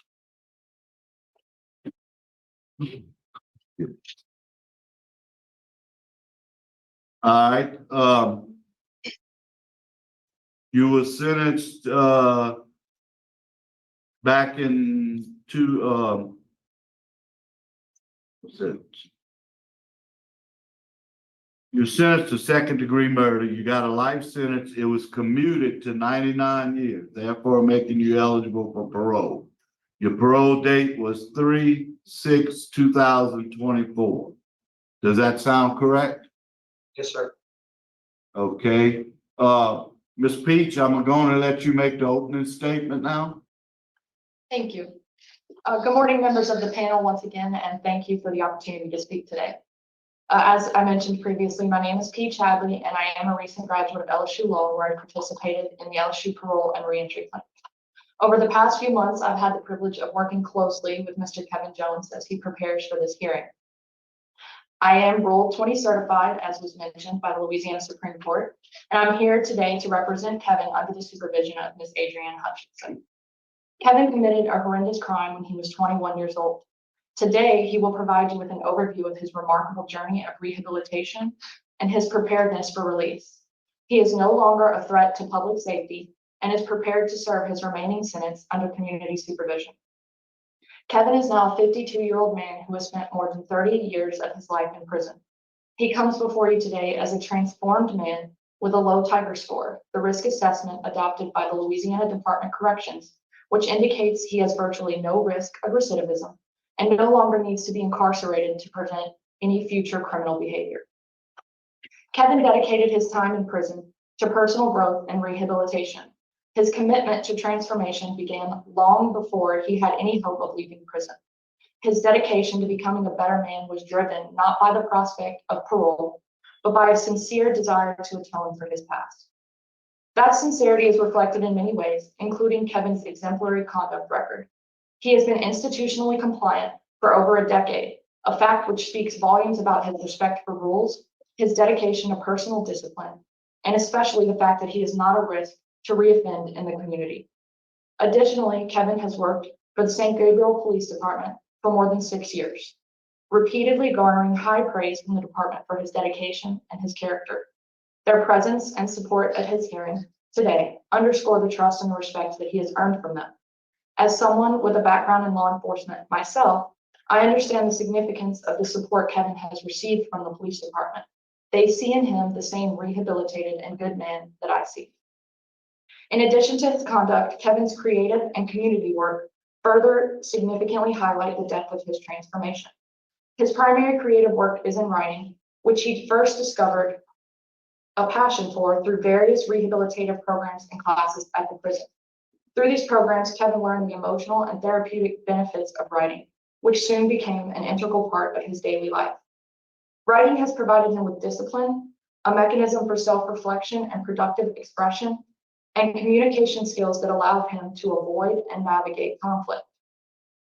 Speaker 10: All right, you were sentenced, back in what's it? You're sentenced to second-degree murder. You got a life sentence. It was commuted to 99 years, therefore making you eligible for parole. Your parole date was 3/6/2024. Does that sound correct?
Speaker 15: Yes, sir.
Speaker 10: Okay. Ms. Peach, I'm going to let you make the opening statement now.
Speaker 12: Thank you. Good morning, members of the panel once again, and thank you for the opportunity to speak today. As I mentioned previously, my name is Peach Hadley, and I am a recent graduate of LSU Law, where I participated in the LSU Parole and Reentry Clinic. Over the past few months, I've had the privilege of working closely with Mr. Kevin Jones as he prepares for this hearing. I am Rule 20 certified, as was mentioned by the Louisiana Supreme Court, and I'm here today to represent Kevin under the supervision of Ms. Adrienne Hutchinson. Kevin committed a horrendous crime when he was 21 years old. Today, he will provide you with an overview of his remarkable journey of rehabilitation and his preparedness for release. He is no longer a threat to public safety and is prepared to serve his remaining sentence under community supervision. Kevin is now a 52-year-old man who has spent more than 30 years of his life in prison. He comes before you today as a transformed man with a low Tiger score, the risk assessment adopted by the Louisiana Department of Corrections, which indicates he has virtually no risk of recidivism and no longer needs to be incarcerated to prevent any future criminal behavior. Kevin dedicated his time in prison to personal growth and rehabilitation. His commitment to transformation began long before he had any hope of leaving prison. His dedication to becoming a better man was driven not by the prospect of parole, but by a sincere desire to atone for his past. That sincerity is reflected in many ways, including Kevin's exemplary conduct record. He has been institutionally compliant for over a decade, a fact which speaks volumes about his respect for rules, his dedication to personal discipline, and especially the fact that he is not a risk to reoffend in the community. Additionally, Kevin has worked for the St. Gabriel Police Department for more than 6 years, repeatedly garnering high praise from the department for his dedication and his character. Their presence and support at his hearing today underscore the trust and respect that he has earned from them. As someone with a background in law enforcement myself, I understand the significance of the support Kevin has received from the police department. They see in him the same rehabilitated and good man that I see. In addition to his conduct, Kevin's creative and community work further significantly highlight the depth of his transformation. His primary creative work is in writing, which he first discovered a passion for through various rehabilitative programs and classes at the prison. Through these programs, Kevin learned the emotional and therapeutic benefits of writing, which soon became an integral part of his daily life. Writing has provided him with discipline, a mechanism for self-reflection and productive expression, and communication skills that allow him to avoid and navigate conflict.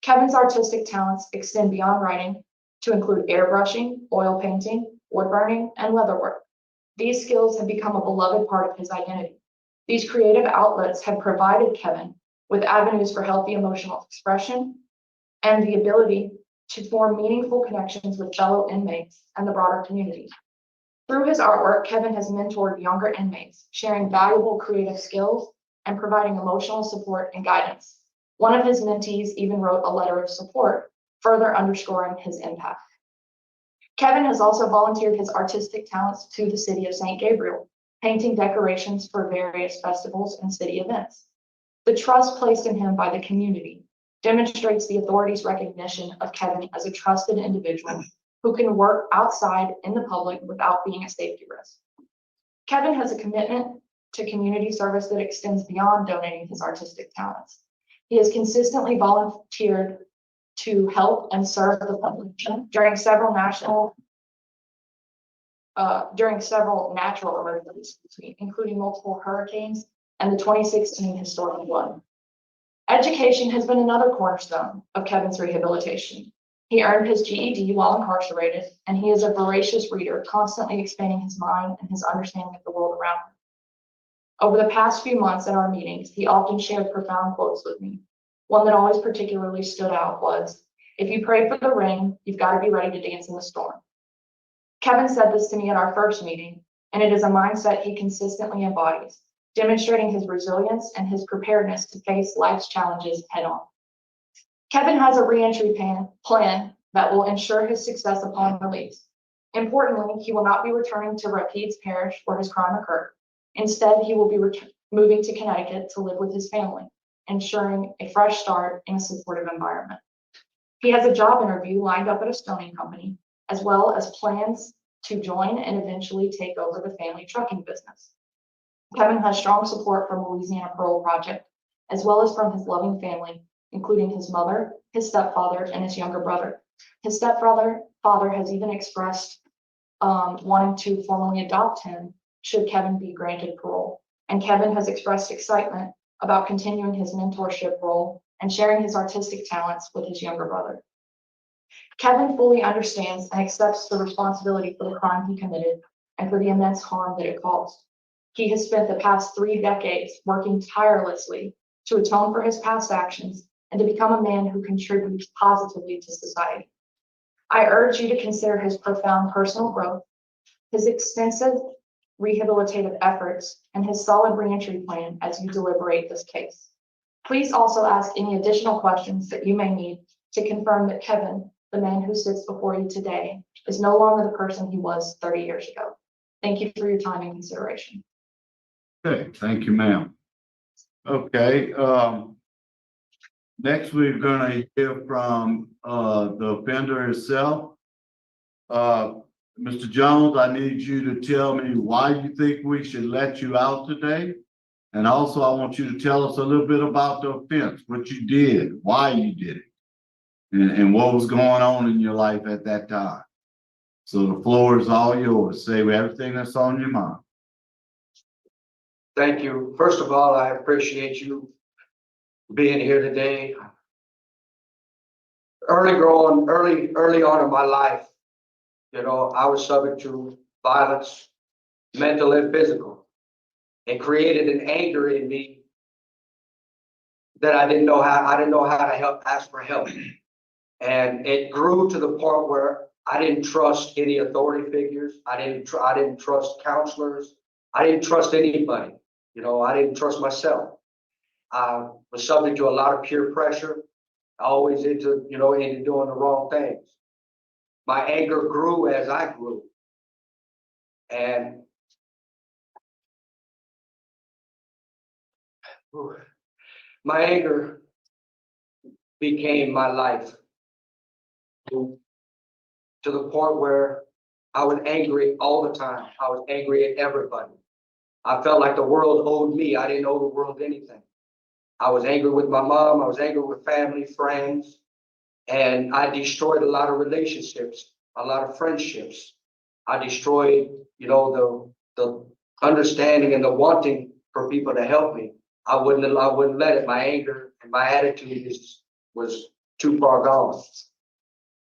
Speaker 12: Kevin's artistic talents extend beyond writing to include airbrushing, oil painting, wood burning, and leatherwork. These skills have become a beloved part of his identity. These creative outlets have provided Kevin with avenues for healthy emotional expression and the ability to form meaningful connections with fellow inmates and the broader community. Through his artwork, Kevin has mentored younger inmates, sharing valuable creative skills and providing emotional support and guidance. One of his mentees even wrote a letter of support, further underscoring his impact. Kevin has also volunteered his artistic talents to the city of St. Gabriel, painting decorations for various festivals and city events. The trust placed in him by the community demonstrates the authority's recognition of Kevin as a trusted individual who can work outside in the public without being a safety risk. Kevin has a commitment to community service that extends beyond donating his artistic talents. He has consistently volunteered to help and serve the public during several natural emergencies, including multiple hurricanes and the 2016 historic flood. Education has been another cornerstone of Kevin's rehabilitation. He earned his GED while incarcerated, and he is a voracious reader, constantly expanding his mind and his understanding of the world around him. Over the past few months in our meetings, he often shared profound quotes with me. One that always particularly stood out was, "If you pray for the rain, you've got to be ready to dance in the storm." Kevin said this to me at our first meeting, and it is a mindset he consistently embodies, demonstrating his resilience and his preparedness to face life's challenges head on. Kevin has a reentry plan that will ensure his success upon release. Importantly, he will not be returning to Rapides Parish where his crime occurred. Instead, he will be moving to Connecticut to live with his family, ensuring a fresh start in a supportive environment. He has a job interview lined up at a stoning company, as well as plans to join and eventually take over the family trucking business. Kevin has strong support from Louisiana Parole Project, as well as from his loving family, including his mother, his stepfather, and his younger brother. His stepfather has even expressed wanting to formally adopt him should Kevin be granted parole. And Kevin has expressed excitement about continuing his mentorship role and sharing his artistic talents with his younger brother. Kevin fully understands and accepts the responsibility for the crime he committed and for the immense harm that it caused. He has spent the past 3 decades working tirelessly to atone for his past actions and to become a man who contributes positively to society. I urge you to consider his profound personal growth, his extensive rehabilitative efforts, and his solid reentry plan as you deliberate this case. Please also ask any additional questions that you may need to confirm that Kevin, the man who sits before you today, is no longer the person he was 30 years ago. Thank you for your time and consideration.
Speaker 10: Okay, thank you, ma'am. Okay, next we're gonna hear from the offender himself. Mr. Jones, I need you to tell me why you think we should let you out today. And also I want you to tell us a little bit about the offense, what you did, why you did it, and what was going on in your life at that time. So the floor is all yours. Say everything that's on your mind.
Speaker 15: Thank you. First of all, I appreciate you being here today. Early on in my life, I was subject to violence, mental and physical. It created an anger in me that I didn't know how to ask for help. And it grew to the point where I didn't trust any authority figures. I didn't trust counselors. I didn't trust anybody. I didn't trust myself. I was subject to a lot of peer pressure, always into doing the wrong things. My anger grew as I grew. And my anger became my life to the point where I was angry all the time. I was angry at everybody. I felt like the world owed me. I didn't owe the world anything. I was angry with my mom. I was angry with family, friends, and I destroyed a lot of relationships, a lot of friendships. I destroyed, the understanding and the wanting for people to help me. I wouldn't let it. My anger and my attitude was too far gone.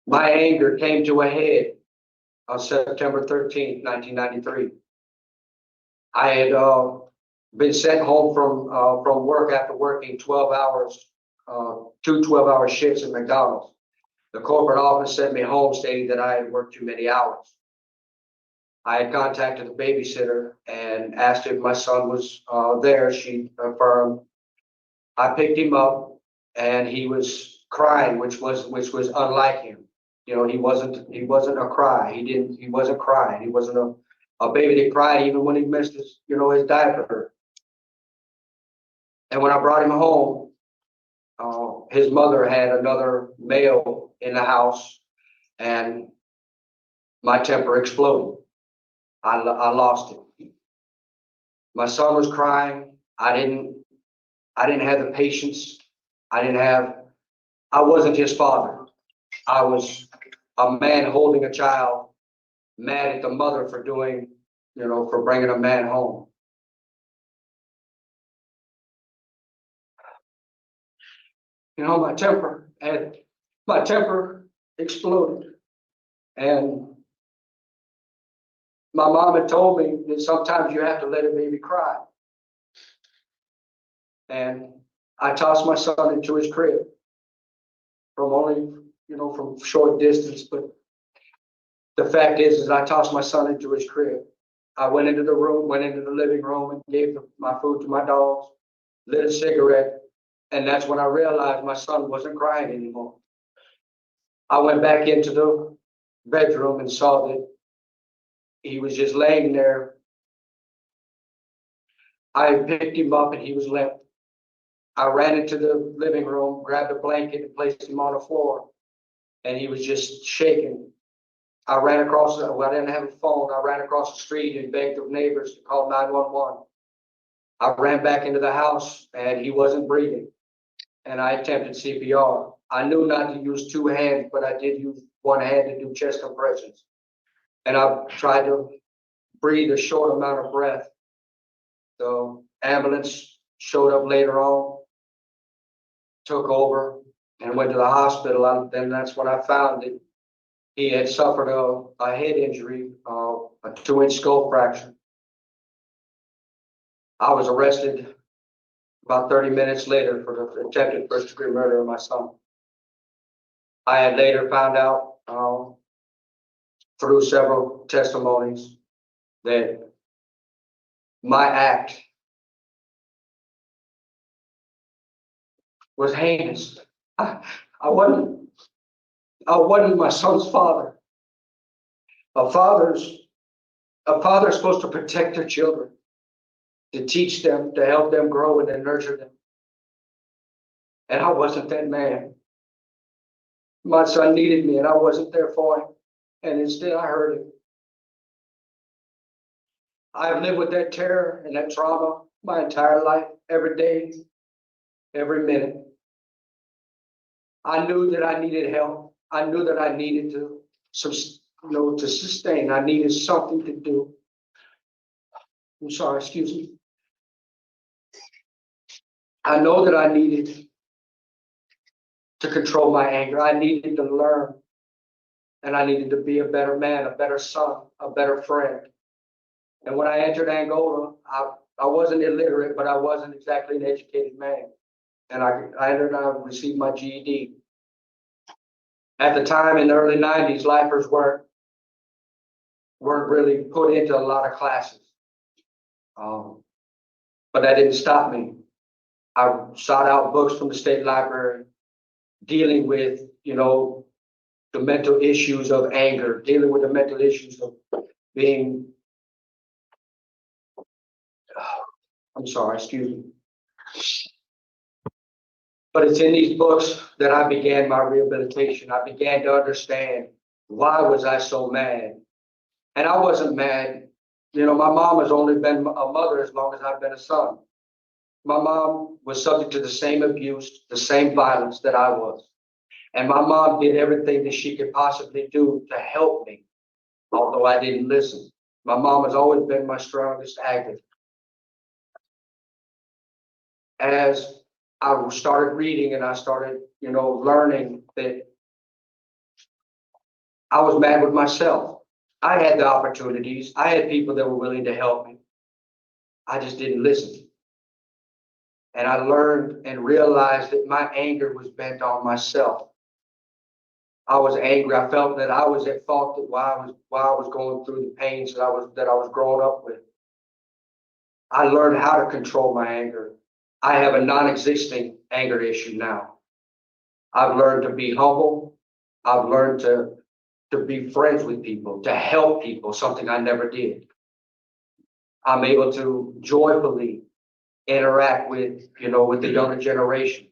Speaker 15: My anger came to a head on September 13th, 1993. I had been sent home from work after working 12 hours, 2 12-hour shifts at McDonald's. The corporate office sent me home stating that I had worked too many hours. I had contacted the babysitter and asked if my son was there. She affirmed. I picked him up and he was crying, which was unlike him. He wasn't a cry. He wasn't crying. He wasn't a baby that cried even when he missed his, his diaper. And when I brought him home, his mother had another male in the house, and my temper exploded. I lost it. My son was crying. I didn't have the patience. I wasn't his father. I was a man holding a child, mad at the mother for doing, for bringing a man home. My temper exploded. And my mom had told me that sometimes you have to let a baby cry. And I tossed my son into his crib from only, from short distance. But the fact is I tossed my son into his crib. I went into the living room and gave my food to my dogs, lit a cigarette. And that's when I realized my son wasn't crying anymore. I went back into the bedroom and saw that he was just laying there. I picked him up and he was limp. I ran into the living room, grabbed a blanket and placed him on the floor, and he was just shaking. I didn't have a phone. I ran across the street and begged the neighbors to call 911. I ran back into the house and he wasn't breathing. And I attempted CPR. I knew not to use two hands, but I did use one hand to do chest compressions. And I tried to breathe a short amount of breath. The ambulance showed up later on, took over, and went to the hospital. And then that's when I found that he had suffered a head injury, a 2-inch skull fracture. I was arrested about 30 minutes later for the attempted first-degree murder of my son. I had later found out through several testimonies that my act was heinous. I wasn't my son's father. A father's supposed to protect their children, to teach them, to help them grow and to nurture them. And I wasn't that man. My son needed me and I wasn't there for him. And instead I hurt him. I've lived with that terror and that trauma my entire life, every day, every minute. I knew that I needed help. I knew that I needed to sustain. I needed something to do. I'm sorry, excuse me. I know that I needed to control my anger. I needed to learn. And I needed to be a better man, a better son, a better friend. And when I entered Angola, I wasn't illiterate, but I wasn't exactly an educated man. And I received my GED. At the time in the early 90s, lifers weren't really put into a lot of classes. But that didn't stop me. I sought out books from the state library dealing with, the mental issues of anger, dealing with the mental issues of being, I'm sorry, excuse me. But it's in these books that I began my rehabilitation. I began to understand why was I so mad. And I wasn't mad. My mom has only been a mother as long as I've been a son. My mom was subject to the same abuse, the same violence that I was. And my mom did everything that she could possibly do to help me, although I didn't listen. My mom has always been my strongest advocate. As I started reading and I started, learning that I was mad with myself. I had the opportunities. I had people that were willing to help me. I just didn't listen. And I learned and realized that my anger was bent on myself. I was angry. I felt that I was at fault that why I was going through the pains that I was growing up with. I learned how to control my anger. I have a non-existing anger issue now. I've learned to be humble. I've learned to be friends with people, to help people, something I never did. I'm able to joyfully interact with, with the younger generation.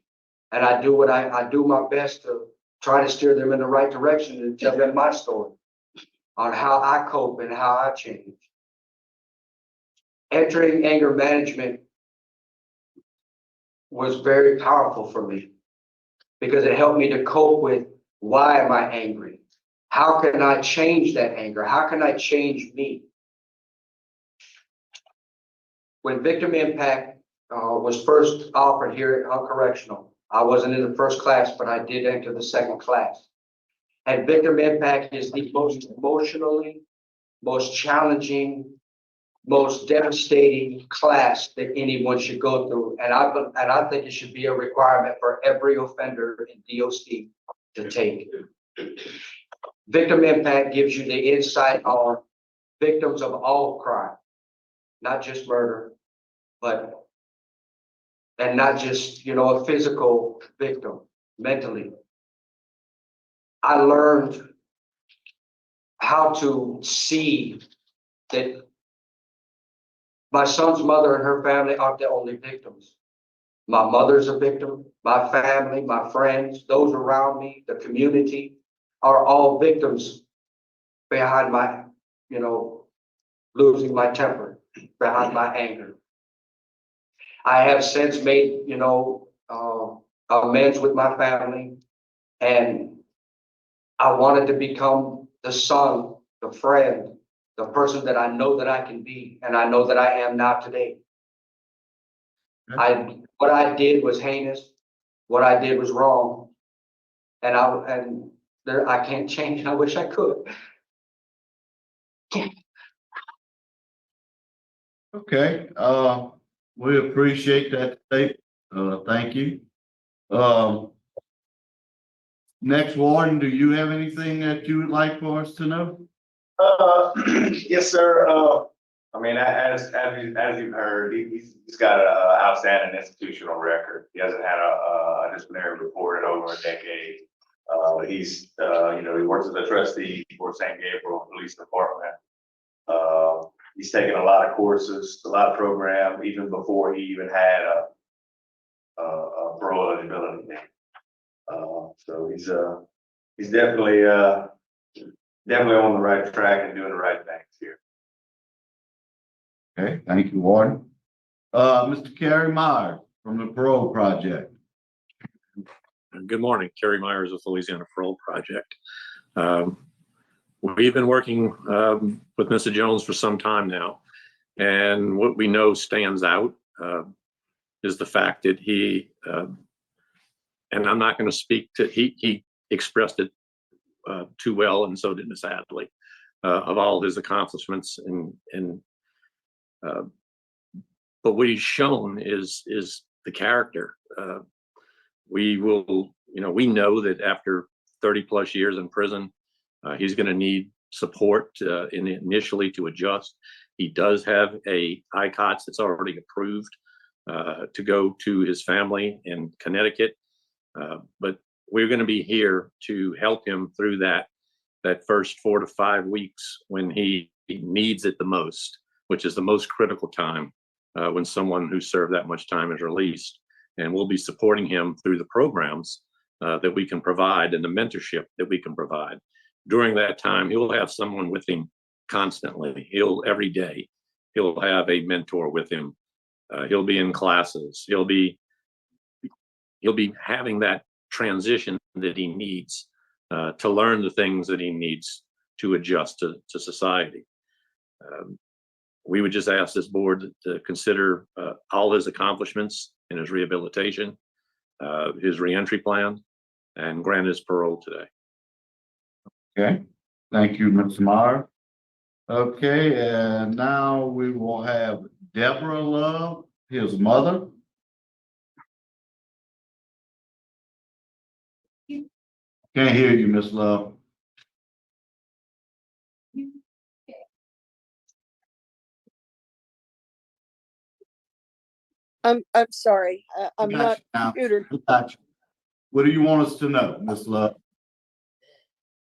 Speaker 15: And I do I do my best to try to steer them in the right direction and tell them my story on how I cope and how I change. Entering anger management was very powerful for me because it helped me to cope with, why am I angry? How can I change that anger? How can I change me? When victim impact was first offered here at Hunt Correctional, I wasn't in the first class, but I did enter the second class. And victim impact is the most emotionally, most challenging, most devastating class that anyone should go through. And I think it should be a requirement for every offender in DOC to take. Victim impact gives you the insight on victims of all crime, not just murder, and not just, a physical victim, mentally. I learned how to see that my son's mother and her family aren't the only victims. My mother's a victim, my family, my friends, those around me, the community are all victims behind my, losing my temper, behind my anger. I have since made, amends with my family, and I wanted to become the son, the friend, the person that I know that I can be, and I know that I am now today. What I did was heinous. What I did was wrong, and I can't change. I wish I could.
Speaker 10: Okay, we appreciate that statement. Thank you. Next, Warden, do you have anything that you would like for us to know?
Speaker 16: Yes, sir. I mean, as you've heard, he's got an outstanding institutional record. He hasn't had a disciplinary report in over a decade. He's, he works as a trustee for St. Gabriel Police Department. He's taken a lot of courses, a lot of programs, even before he even had a parole eligibility. So he's definitely on the right track and doing the right things here.
Speaker 10: Okay, thank you, Warden. Mr. Kerry Myers from the Parole Project.
Speaker 17: Good morning, Kerry Myers with the Louisiana Parole Project. We've been working with Mr. Jones for some time now, and what we know stands out is the fact that he, and I'm not going to speak to, he expressed it too well, and so did Ms. Adley, of all his accomplishments, but what he's shown is the character. We will, we know that after 30 plus years in prison, he's going to need support initially to adjust. He does have a ICOTS that's already approved to go to his family in Connecticut, but we're going to be here to help him through that first 4 to 5 weeks when he needs it the most, which is the most critical time when someone who served that much time is released. And we'll be supporting him through the programs that we can provide and the mentorship that we can provide. During that time, he'll have someone with him constantly. Every day, he'll have a mentor with him. He'll be in classes. He'll be having that transition that he needs to learn the things that he needs to adjust to society. We would just ask this board to consider all his accomplishments in his rehabilitation, his reentry plan, and grant his parole today.
Speaker 10: Okay, thank you, Mr. Meyer. Okay, and now we will have Deborah Love, his mother. Can't hear you, Miss Love.
Speaker 18: I'm sorry. I'm not computer.
Speaker 10: What do you want us to know, Miss Love?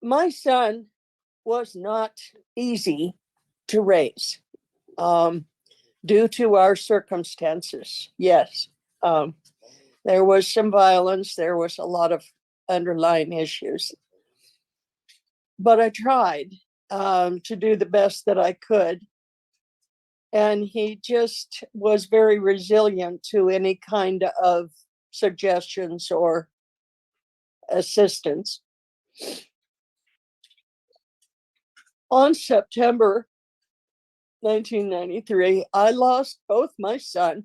Speaker 18: My son was not easy to raise. due to our circumstances. Yes. There was some violence. There was a lot of underlying issues. But I tried to do the best that I could. And he just was very resilient to any kind of suggestions or assistance. On September 1993, I lost both my son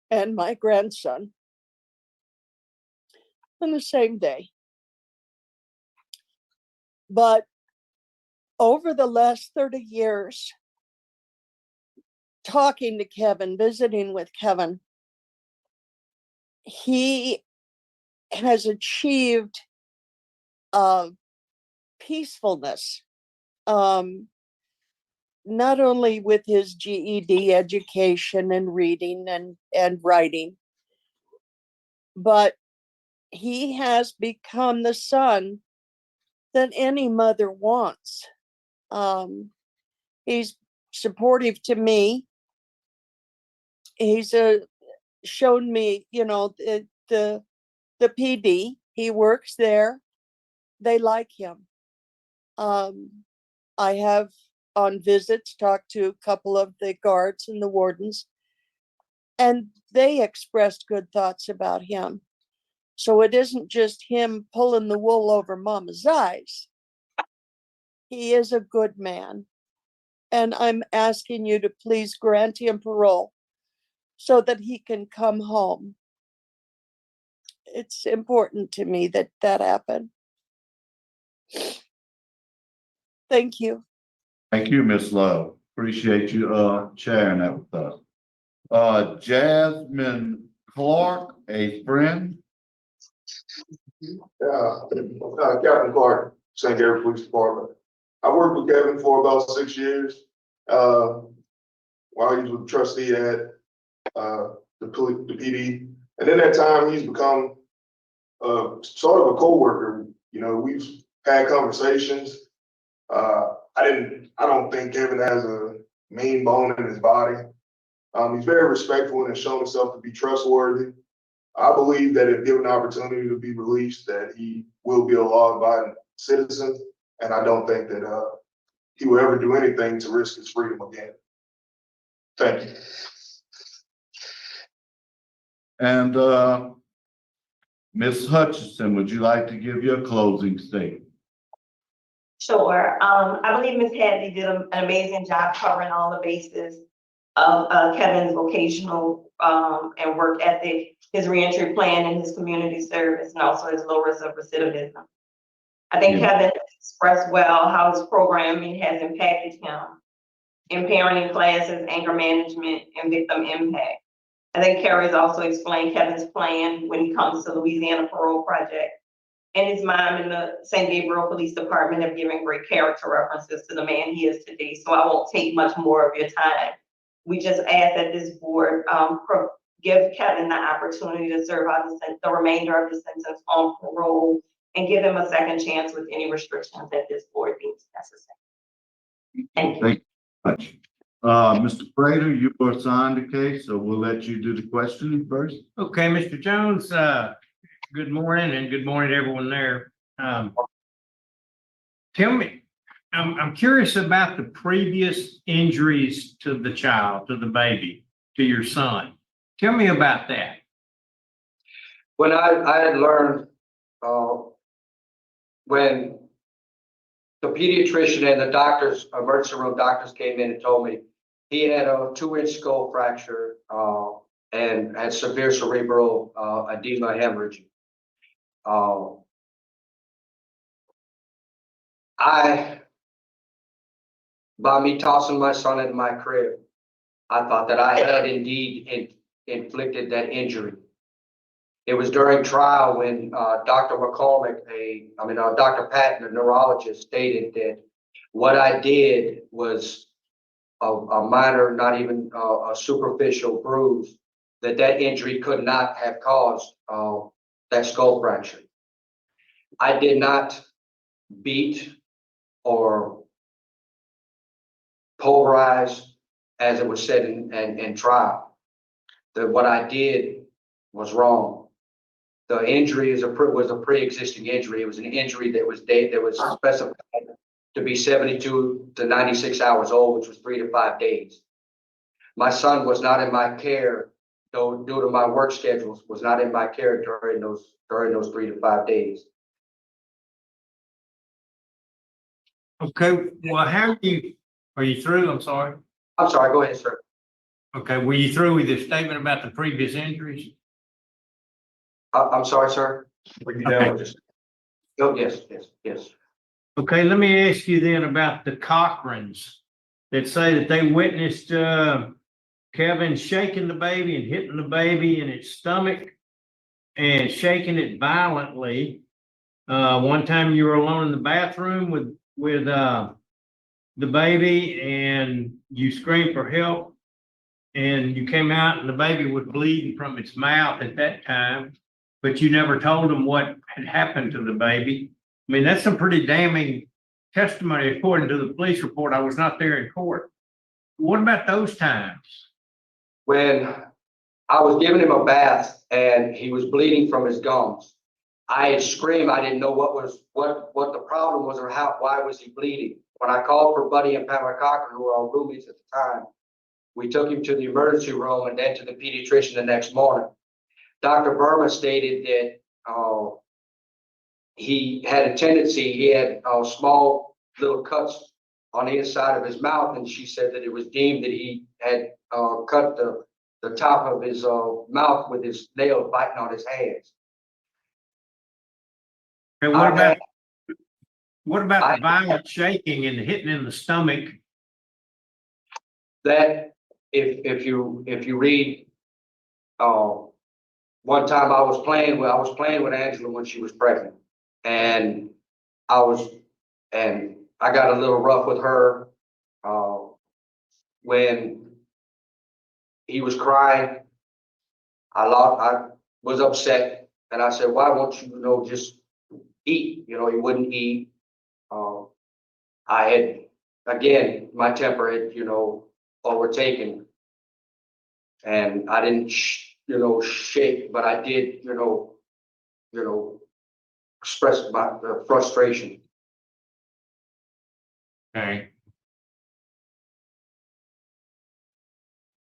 Speaker 18: and my grandson on the same day. But over the last 30 years, talking to Kevin, visiting with Kevin, he has achieved peacefulness, not only with his GED education and reading and writing, but he has become the son that any mother wants. He's supportive to me. He's shown me, the PD. He works there. They like him. I have on visits talked to a couple of the guards and the wardens, and they expressed good thoughts about him. So it isn't just him pulling the wool over mama's eyes. He is a good man. And I'm asking you to please grant him parole so that he can come home. It's important to me that that happen. Thank you.
Speaker 10: Thank you, Ms. Love. Appreciate you sharing that with us. Jasmine Clark, a friend.
Speaker 14: Captain Clark, St. Gabriel Police Department. I worked with Kevin for about 6 years while he was with trustee at the PD. And in that time, he's become sort of a co-worker. We've had conversations. I don't think Kevin has a mean bone in his body. He's very respectful and has shown himself to be trustworthy. I believe that if given the opportunity to be released, that he will be a law-abiding citizen. And I don't think that he will ever do anything to risk his freedom again. Thank you.
Speaker 10: And Ms. Hutchinson, would you like to give your closing statement?
Speaker 11: Sure. I believe Ms. Hadley did an amazing job covering all the bases of Kevin's vocational and work ethic, his reentry plan and his community service, and also his low risk of recidivism. I think Kevin expressed well how his programming has impacted him in parenting classes, anger management, and victim impact. I think Carrie's also explained Kevin's plan when he comes to Louisiana Parole Project. And his mom and the St. Gabriel Police Department have given great character references to the man he is today. So I won't take much more of your time. We just ask that this board give Kevin the opportunity to serve out the remainder of the sentence on parole and give him a second chance with any restrictions that this board deems necessary. Thank you.
Speaker 10: Thank you very much. Mr. Prater, you were assigned the case, so we'll let you do the questioning first.
Speaker 19: Okay, Mr. Jones, good morning and good morning to everyone there. Tell me, I'm curious about the previous injuries to the child, to the baby, to your son. Tell me about that.
Speaker 15: When I had learned when the pediatrician and the doctors, emergency room doctors came in and told me he had a 2-inch skull fracture and had severe cerebral edema hemorrhage. By me tossing my son into my crib, I thought that I had indeed inflicted that injury. It was during trial when Dr. McCormick, Dr. Patton, a neurologist, stated that what I did was a minor, not even a superficial bruise, that injury could not have caused that skull fracture. I did not beat or pulverize as it was said in trial, that what I did was wrong. The injury was a pre-existing injury. It was an injury that was specified to be 72 to 96 hours old, which was 3 to 5 days. My son was not in my care, though, due to my work schedules, was not in my care during those 3 to 5 days.
Speaker 19: Okay, well, are you through? I'm sorry.
Speaker 15: I'm sorry, go ahead, sir.
Speaker 19: Okay, were you through with your statement about the previous injuries?
Speaker 15: I'm sorry, sir.
Speaker 19: Were you done with
Speaker 15: this? Oh, yes.
Speaker 19: Okay, let me ask you then about the Cochrans that say that they witnessed Kevin shaking the baby and hitting the baby in its stomach and shaking it violently. One time you were alone in the bathroom with the baby and you screamed for help and you came out and the baby was bleeding from its mouth at that time, but you never told them what had happened to the baby. I mean, that's some pretty damning testimony according to the police report. I was not there in court. What about those times?
Speaker 15: When I was giving him a bath and he was bleeding from his gums, I had screamed. I didn't know what the problem was or why was he bleeding. When I called for Buddy and Pamela Cochran, who were our roommates at the time, we took him to the emergency room and then to the pediatrician the next morning. Dr. Burma stated that he had a tendency, he had small little cuts on the inside of his mouth, and she said that it was deemed that he had cut the top of his mouth with his nail biting on his hands.
Speaker 19: And what about the violent shaking and hitting in the stomach?
Speaker 15: That if you read, one time I was playing with Angela when she was pregnant, and I got a little rough with her when he was crying. I was upset, and I said, "Why won't you, just eat?" He wouldn't eat. I had, again, my temper had, overtaken, and I didn't, shake, but I did, express my frustration.
Speaker 19: Okay.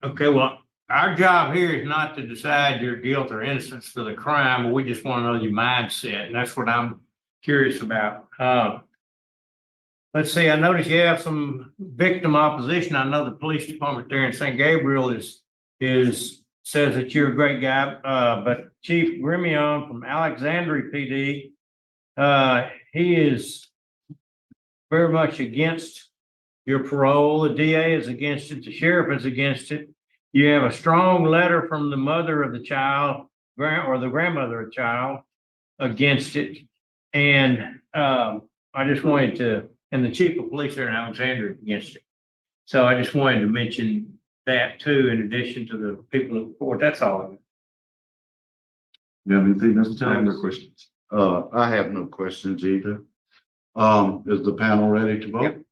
Speaker 19: Okay, well, our job here is not to decide your guilt or innocence for the crime, but we just want to know your mindset, and that's what I'm curious about. Let's see, I noticed you have some victim opposition. I know the police department there in St. Gabriel says that you're a great guy, but Chief Grimion from Alexandria PD, he is very much against your parole. The DA is against it. The sheriff is against it. You have a strong letter from the mother of the child, or the grandmother of the child, against it. And I just wanted to, and the chief of police there in Alexandria against it. So I just wanted to mention that too, in addition to the people in the court. That's all.
Speaker 10: You have anything, Mr.
Speaker 20: I have no
Speaker 10: Thomas?
Speaker 20: questions.
Speaker 10: I have no questions either. Is the panel ready to vote?
Speaker 19: Yep.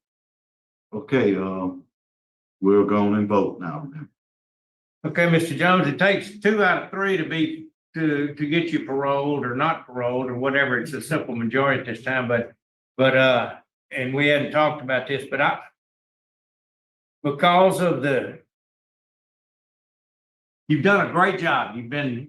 Speaker 10: Okay, we're going and vote now.
Speaker 19: Okay, Mr. Jones, it takes 2 out of 3 to get you paroled or not paroled or whatever. It's a simple majority at this time, but and we hadn't talked about this, but because of you've done a great job. You've been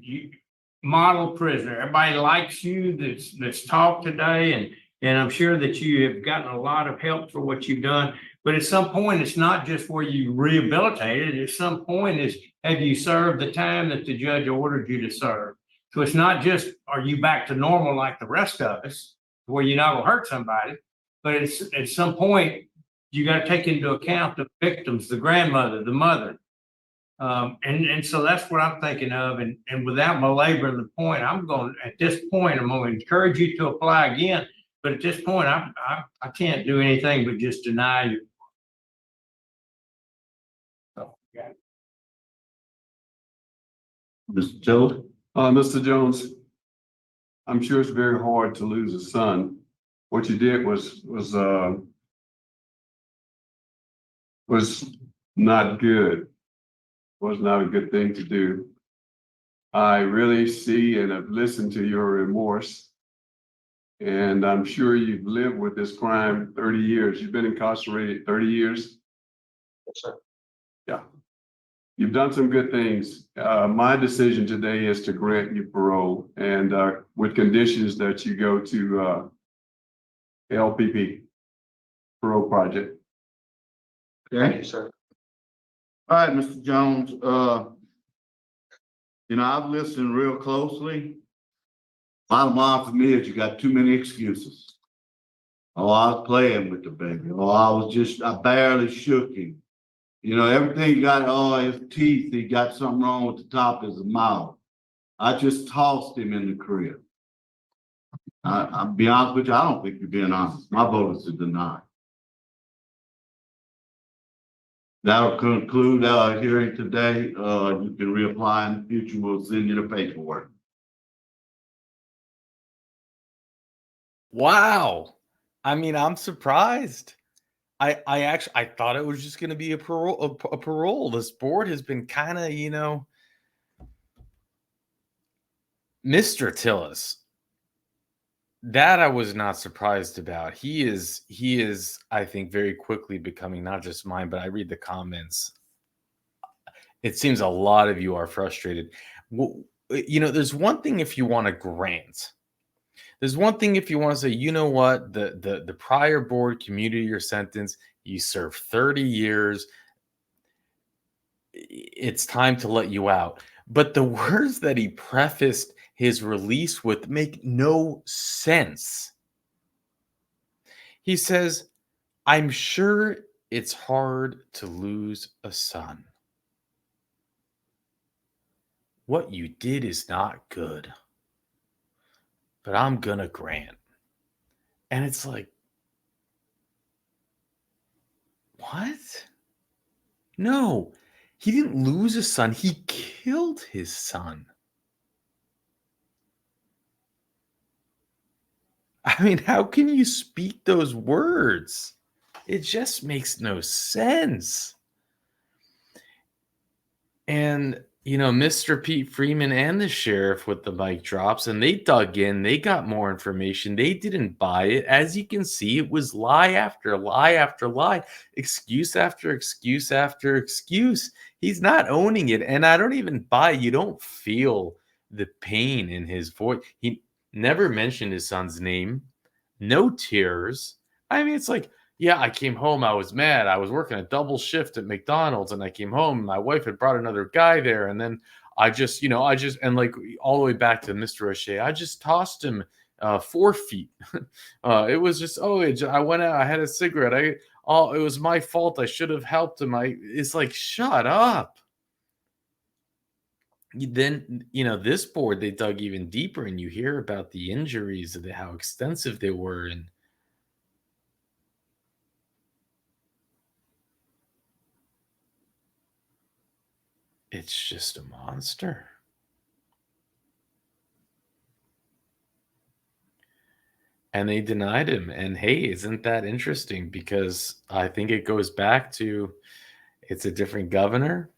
Speaker 19: model prisoner. Everybody likes you that's talked today, and I'm sure that you have gotten a lot of help for what you've done. But at some point, it's not just where you rehabilitated. At some point, have you served the time that the judge ordered you to serve? So it's not just, are you back to normal like the rest of us, where you're not gonna hurt somebody, but it's at some point, you got to take into account the victims, the grandmother, the mother. And so that's what I'm thinking of. And without belaboring the point, at this point, I'm going to encourage you to apply again. But at this point, I can't do anything but just deny you. So, yeah.
Speaker 10: Mr. Jones?
Speaker 20: Mr. Jones, I'm sure it's very hard to lose a son. What you did was not good. Was not a good thing to do. I really see and have listened to your remorse. And I'm sure you've lived with this crime 30 years. You've been incarcerated 30 years.
Speaker 15: Yes, sir.
Speaker 20: Yeah. You've done some good things. My decision today is to grant you parole and with conditions that you go to LPP, Parole Project.
Speaker 15: Thank you, sir.
Speaker 10: All right, Mr. Jones, I've listened real closely. Bottom line for me is you got too many excuses. Oh, I was playing with the baby. Oh, I barely shook him. Everything his teeth, he got something wrong with the top of his mouth. I just tossed him in the crib. I'll be honest with you, I don't think you're being honest. My vote is to deny. That'll conclude our hearing today. You can reapply in the future. We'll send you the paperwork.
Speaker 2: Wow. I mean, I'm surprised. I thought it was just going to be a parole. This board has been kind of, Mr. Tillis. That I was not surprised about. He is, I think, very quickly becoming not just mine, but I read the comments. It seems a lot of you are frustrated. There's one thing if you want to grant. There's one thing if you want to say, you know what, the prior board commuted your sentence, you served 30 years, it's time to let you out. But the words that he prefaced his release with make no sense. He says, I'm sure it's hard to lose a son. What you did is not good, but I'm gonna grant. And it's like, what? No, he didn't lose a son. He killed his son. I mean, how can you speak those words? It just makes no sense. And, Mr. Pete Freeman and the sheriff with the mic drops, and they dug in, they got more information. They didn't buy it. As you can see, it was lie after lie after lie, excuse after excuse after excuse. He's not owning it. And I don't even buy, you don't feel the pain in his voice. He never mentioned his son's name, no tears. I mean, it's like, yeah, I came home. I was mad. I was working a double shift at McDonald's and I came home. And my wife had brought another guy there. And then and like all the way back to Mr. O'Shea, I just tossed him 4 feet. It was just, I went out, I had a cigarette. It was my fault. I should have helped him. It's like, shut up. Then, this board, they dug even deeper and you hear about the injuries and how extensive they were. And it's just a monster. And they denied him. And hey, isn't that interesting? Because I think it goes back to it's a different governor.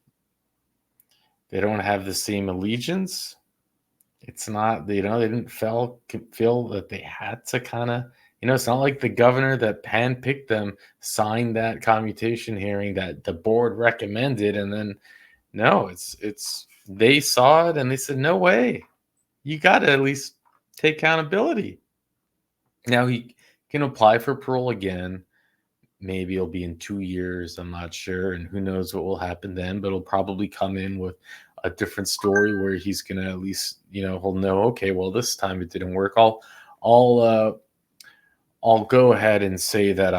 Speaker 2: They don't have the same allegiance. It's not, they didn't feel that they had to kind of, it's not like the governor that handpicked them signed that commutation hearing that the board recommended. And then, no, they saw it and they said, no way. You got to at least take accountability. Now he can apply for parole again. Maybe it'll be in 2 years. I'm not sure. And who knows what will happen then, but it'll probably come in with a different story where he's going to at least, he'll know, okay, well, this time it didn't work. I'll go ahead and say that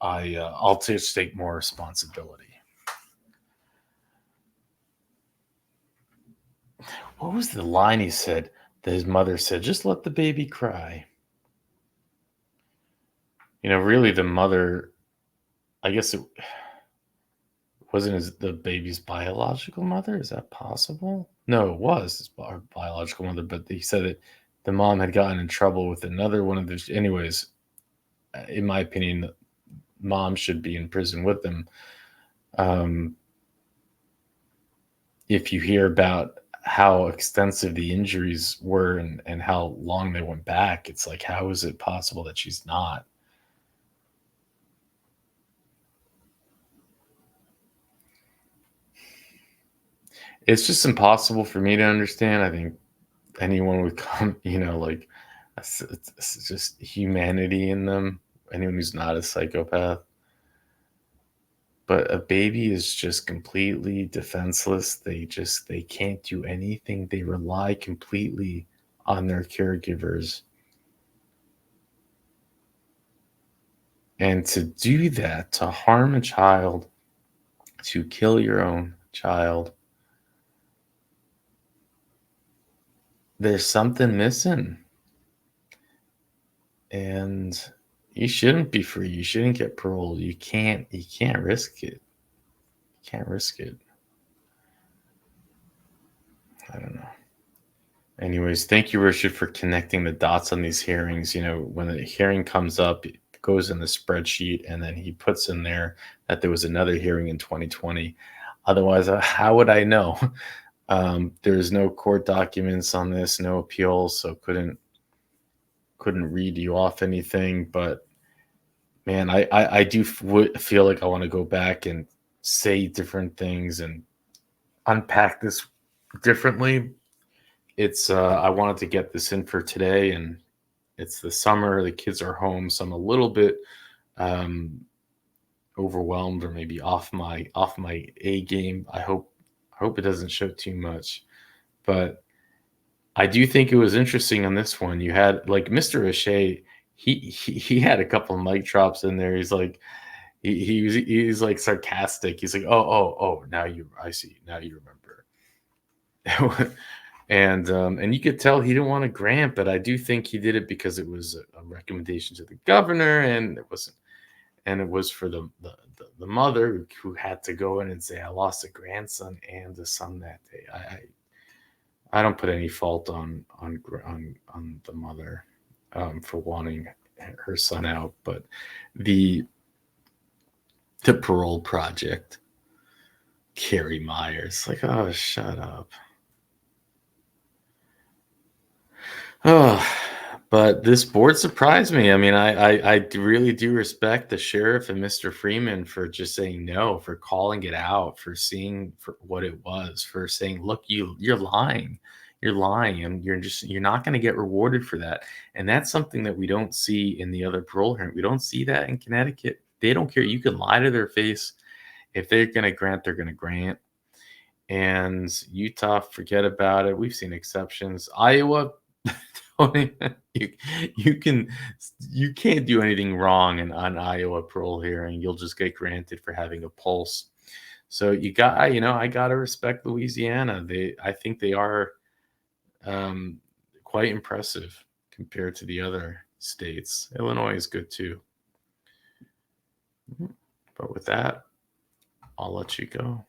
Speaker 2: I'll just take more responsibility. What was the line he said that his mother said? Just let the baby cry. Really the mother, I guess it wasn't the baby's biological mother. Is that possible? No, it was his biological mother, but he said that the mom had gotten in trouble with another one of those. Anyways, in my opinion, mom should be in prison with them. if you hear about how extensive the injuries were and how long they went back, it's like, how is it possible that she's not? It's just impossible for me to understand. I think anyone would come, like, it's just humanity in them. Anyone who's not a psychopath. But a baby is just completely defenseless. They can't do anything. They rely completely on their caregivers. And to do that, to harm a child, to kill your own child, there's something missing. And you shouldn't be free. You shouldn't get parole. You can't risk it. You can't risk it. I don't know. Anyways, thank you, Richard, for connecting the dots on these hearings. When the hearing comes up, it goes in the spreadsheet, and then he puts in there that there was another hearing in 2020. Otherwise, how would I know? There's no court documents on this, no appeals, so couldn't read you off anything. But man, I do feel like I want to go back and say different things and unpack this differently. It's I wanted to get this in for today, and it's the summer. The kids are home, so I'm a little bit overwhelmed, or maybe off my A game. I hope it doesn't show too much, but I do think it was interesting on this one. You had, like, Mr. O'Shea. He had a couple of mic drops in there. He's like, he's like sarcastic. He's like, oh, I see. Now you remember. And you could tell he didn't want to grant, but I do think he did it because it was a recommendation to the governor, and it was for the mother who had to go in and say, I lost a grandson and a son that day. I don't put any fault on the mother for wanting her son out, but the parole project, Carrie Myers, like, oh, shut up. Oh, but this board surprised me. I mean, I really do respect the sheriff and Mr. Freeman for just saying no, for calling it out, for seeing for what it was, for saying, look, you're lying. You're lying, and you're not going to get rewarded for that. And that's something that we don't see in the other parole hearing. We don't see that in Connecticut. They don't care. You can lie to their face. If they're going to grant, they're going to grant. And Utah, forget about it. We've seen exceptions. Iowa, you can't do anything wrong on Iowa parole hearing. You'll just get granted for having a pulse. So I gotta respect Louisiana. I think they are quite impressive compared to the other states. Illinois is good too. But with that, I'll let you go.